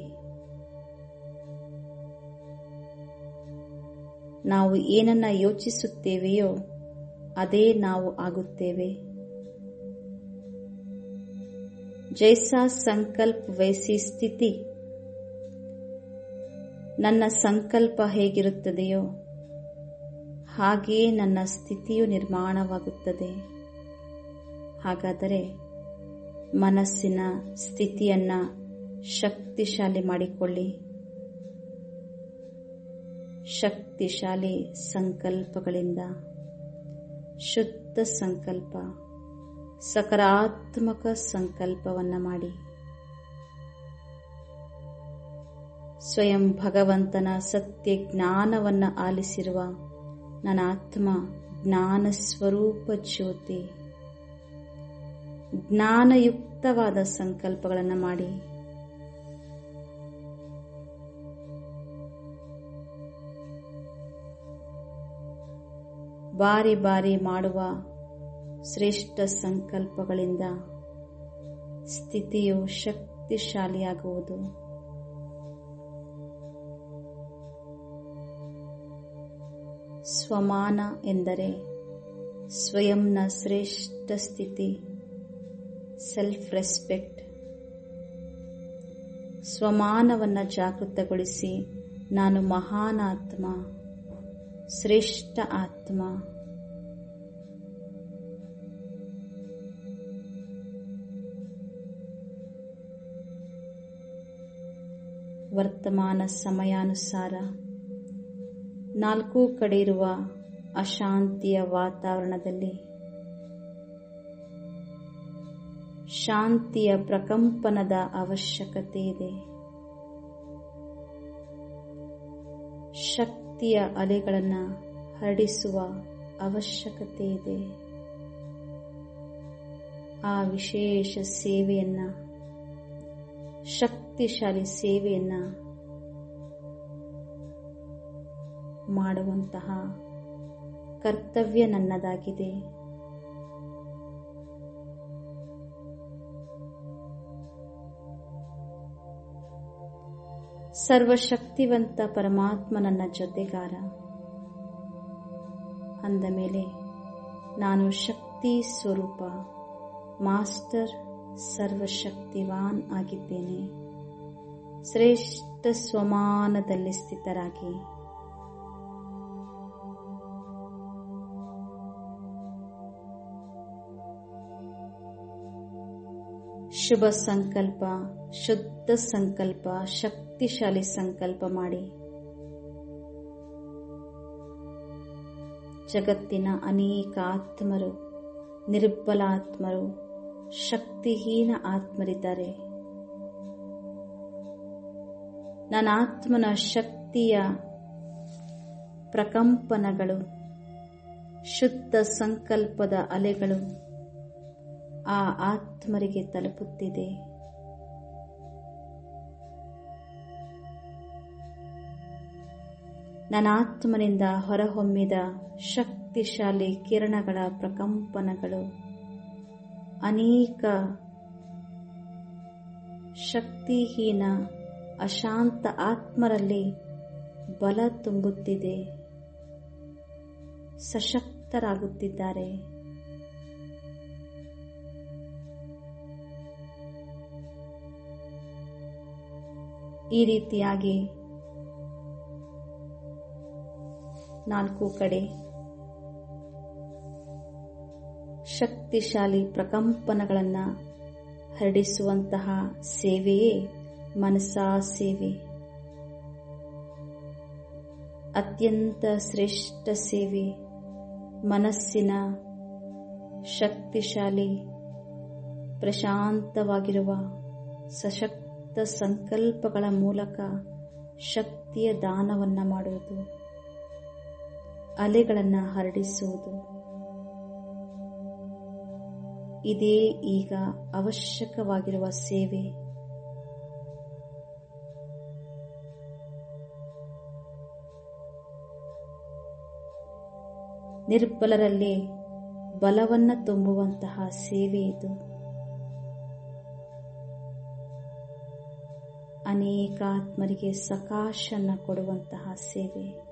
ನಾವು ಏನನ್ನ ಯೋಚಿಸುತ್ತೇವೆಯೋ ಅದೇ ನಾವು ಆಗುತ್ತೇವೆ. ಜೈಸಾ ಸಂಕಲ್ಪ ವೈಸಿ ಸ್ಥಿತಿ. ನನ್ನ ಸಂಕಲ್ಪ ಹೇಗಿರುತ್ತದೆಯೋ ಹಾಗೆಯೇ ನನ್ನ ಸ್ಥಿತಿಯು ನಿರ್ಮಾಣವಾಗುತ್ತದೆ. ಹಾಗಾದರೆ ಮನಸ್ಸಿನ ಸ್ಥಿತಿಯನ್ನು ಶಕ್ತಿಶಾಲಿ ಮಾಡಿಕೊಳ್ಳಿ. ಶಕ್ತಿಶಾಲಿ ಸಂಕಲ್ಪಗಳಿಂದ ಶುದ್ಧ ಸಂಕಲ್ಪ, ಸಕಾರಾತ್ಮಕ ಸಂಕಲ್ಪವನ್ನು ಮಾಡಿ. ಸ್ವಯಂ ಭಗವಂತನ ಸತ್ಯ ಜ್ಞಾನವನ್ನು ಆಲಿಸಿರುವ ನನ್ನ ಆತ್ಮ ಜ್ಞಾನ ಸ್ವರೂಪ ಜ್ಯೋತಿ. ಜ್ಞಾನಯುಕ್ತವಾದ ಸಂಕಲ್ಪಗಳನ್ನು ಮಾಡಿ. ಬಾರಿ ಬಾರಿ ಮಾಡುವ ಶ್ರೇಷ್ಠ ಸಂಕಲ್ಪಗಳಿಂದ ಸ್ಥಿತಿಯು ಶಕ್ತಿಶಾಲಿಯಾಗುವುದು. ಸ್ವಮಾನ ಎಂದರೆ ಸ್ವಯಂನ ಶ್ರೇಷ್ಠ ಸ್ಥಿತಿ, ಸೆಲ್ಫ್ ರೆಸ್ಪೆಕ್ಟ್. ಸ್ವಮಾನವನ್ನು ಜಾಗೃತಗೊಳಿಸಿ ನಾನು ಮಹಾನ್ ಆತ್ಮ, ಶ್ರೇಷ್ಠ ಆತ್ಮ, ವರ್ತಮಾನ ಸಮಯಾನುಸಾರ ನಾಲ್ಕೂ ಕಡೆ ಇರುವ ಅಶಾಂತಿಯ ವಾತಾವರಣದಲ್ಲಿ ಶಾಂತಿಯ ಪ್ರಕಂಪನದ ಅವಶ್ಯಕತೆ ಇದೆ. ಶಕ್ತಿಯ ಅಲೆಗಳನ್ನು ಹರಡಿಸುವ ಅವಶ್ಯಕತೆ ಇದೆ. ಆ ವಿಶೇಷ ಸೇವೆಯನ್ನು, ಶಕ್ತಿಶಾಲಿ ಸೇವೆಯನ್ನು ಮಾಡುವಂತಹ ಕರ್ತವ್ಯ ನನ್ನದಾಗಿದೆ. ಸರ್ವಶಕ್ತಿವಂತ ಪರಮಾತ್ಮ ನನ್ನ ಜೊತೆಗಾರ ಅಂದ ಮೇಲೆ ನಾನು ಶಕ್ತಿ ಸ್ವರೂಪ ಮಾಸ್ಟರ್ ಸರ್ವಶಕ್ತಿವಾನ್ ಆಗಿದ್ದೇನೆ. ಶ್ರೇಷ್ಠ ಸ್ವಮಾನದಲ್ಲಿ ಸ್ಥಿತರಾಗಿ ಶುಭ ಸಂಕಲ್ಪ, ಶುದ್ಧ ಸಂಕಲ್ಪ, ಶಕ್ತಿಶಾಲಿ ಸಂಕಲ್ಪ ಮಾಡಿ. ಜಗತ್ತಿನ ಅನೇಕ ಆತ್ಮರು ನಿರ್ಬಲ ಆತ್ಮರು, ಶಕ್ತಿಹೀನ ಆತ್ಮರಿದ್ದಾರೆ. ನನ್ನ ಆತ್ಮನ ಶಕ್ತಿಯ ಪ್ರಕಂಪನಗಳು, ಶುದ್ಧ ಸಂಕಲ್ಪದ ಅಲೆಗಳು ಆ ಆತ್ಮರಿಗೆ ತಲುಪುತ್ತಿದೆ. ನನ್ನ ಆತ್ಮನಿಂದ ಹೊರಹೊಮ್ಮಿದ ಶಕ್ತಿಶಾಲಿ ಕಿರಣಗಳ ಪ್ರಕಂಪನಗಳು ಅನೇಕ ಶಕ್ತಿಹೀನ ಅಶಾಂತ ಆತ್ಮರಲ್ಲಿ ಬಲ ತುಂಬುತ್ತಿದೆ. ಸಶಕ್ತರಾಗುತ್ತಿದ್ದಾರೆ. ಈ ರೀತಿಯಾಗಿ ನಾಲ್ಕು ಕಡೆ ಶಕ್ತಿಶಾಲಿ ಪ್ರಕಂಪನಗಳನ್ನು ಹರಡಿಸುವಂತಹ ಸೇವೆಯೇ ಮನಸಾ ಸೇವೆ. ಅತ್ಯಂತ ಶ್ರೇಷ್ಠ ಸೇವೆ ಮನಸ್ಸಿನ ಶಕ್ತಿಶಾಲಿ ಪ್ರಶಾಂತವಾಗಿರುವ ಸಶಕ್ತ ಸಂಕಲ್ಪಗಳ ಮೂಲಕ ಶಕ್ತಿಯ ದಾನವನ್ನು ಮಾಡುವುದು, ಅಲೆಗಳನ್ನು ಹರಡಿಸುವುದು. ಇದೇ ಈಗ ಅವಶ್ಯಕವಾಗಿರುವ ಸೇವೆ. ನಿರ್ಬಲರಲ್ಲಿ ಬಲವನ್ನು ತುಂಬುವಂತಹ ಸೇವೆ ಇದು. ಅನೇಕ ಆತ್ಮರಿಗೆ ಸಕಾಶನ ಕೊಡುವಂತಹ ಸೇವೆ.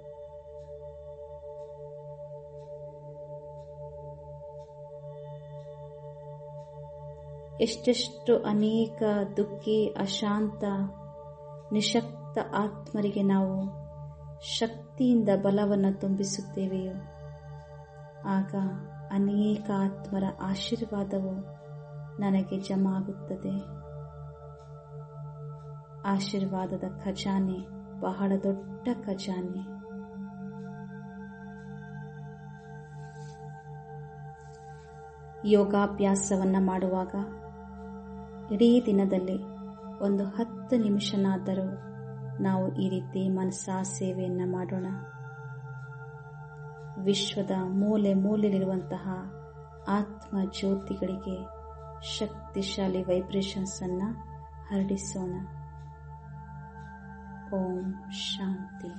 ಎಷ್ಟೆಷ್ಟು ಅನೇಕ ದುಃಖಿ, ಅಶಾಂತ, ನಿಶಕ್ತ ಆತ್ಮರಿಗೆ ನಾವು ಶಕ್ತಿಯಿಂದ ಬಲವನ್ನು ತುಂಬಿಸುತ್ತೇವೆಯೋ ಆಗ ಅನೇಕ ಆತ್ಮರ ಆಶೀರ್ವಾದವು ನನಗೆ ಜಮಾ ಆಗುತ್ತದೆ. ಆಶೀರ್ವಾದದ ಖಜಾನೆ ಬಹಳ ದೊಡ್ಡ ಖಜಾನೆ. ಯೋಗಾಭ್ಯಾಸವನ್ನು ಮಾಡುವಾಗ ಇಡೀ ದಿನದಲ್ಲಿ ಒಂದು 10 ನಿಮಿಷನಾದರೂ ನಾವು ಈ ರೀತಿ ಮನಸಾ ಸೇವೆಯನ್ನು ಮಾಡೋಣ. ವಿಶ್ವದ ಮೂಲೆ ಮೂಲೆಯಲ್ಲಿರುವಂತಹ ಆತ್ಮ ಜ್ಯೋತಿಗಳಿಗೆ ಶಕ್ತಿಶಾಲಿ ವೈಬ್ರೇಷನ್ಸ್ ಅನ್ನು ಹರಡಿಸೋಣ. ಓಂ ಶಾಂತಿ.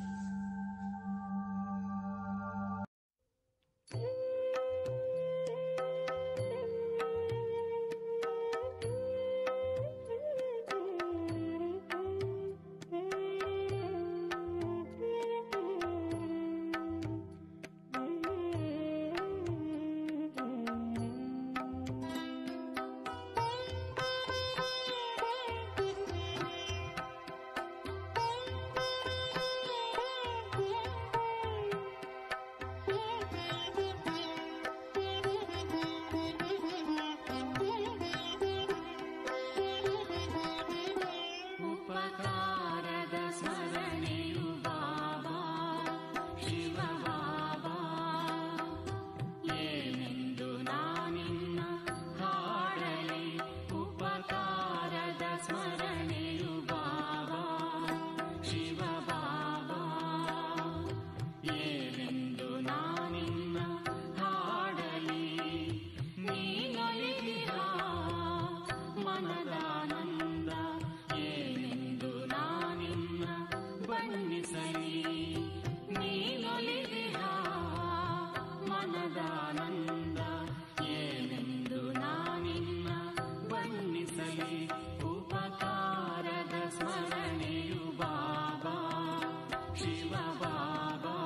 ಶಿವ ಬಾಬಾ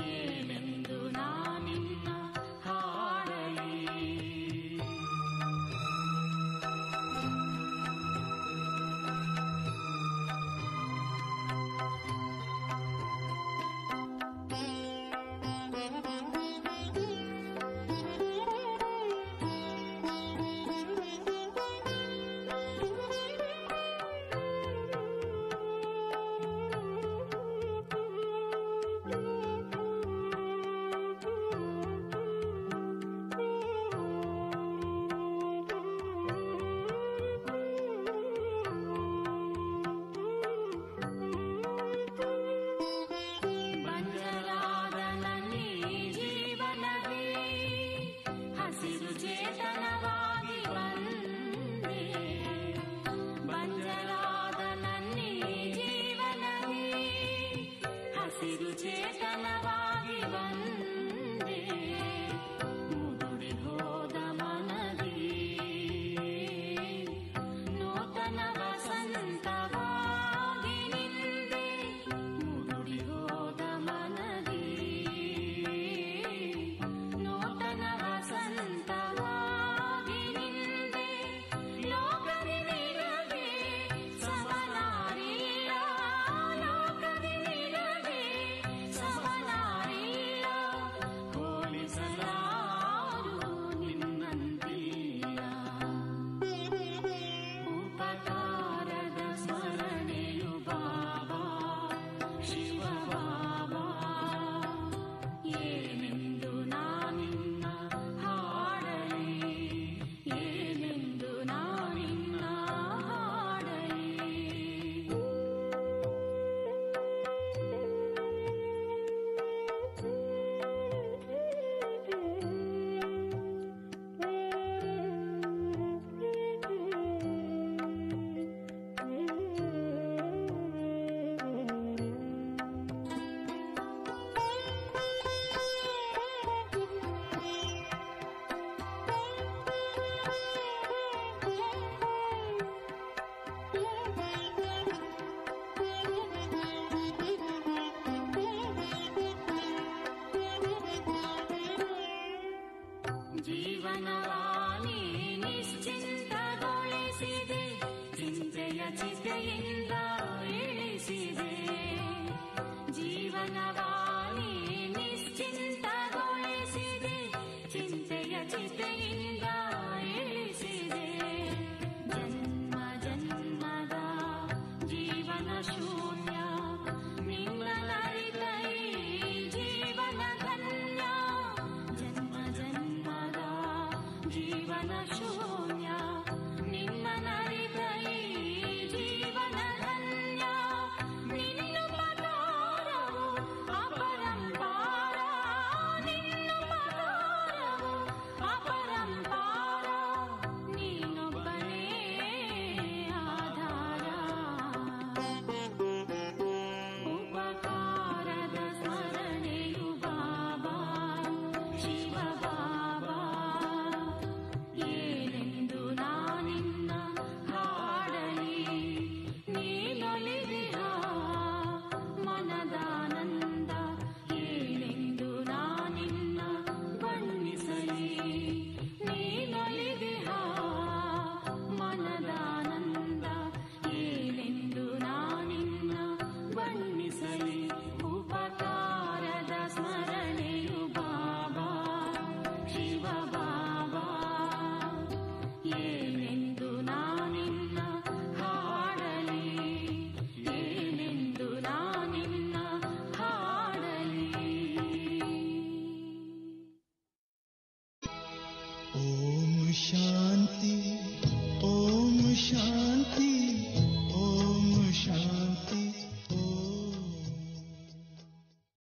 ಏನೆಂದು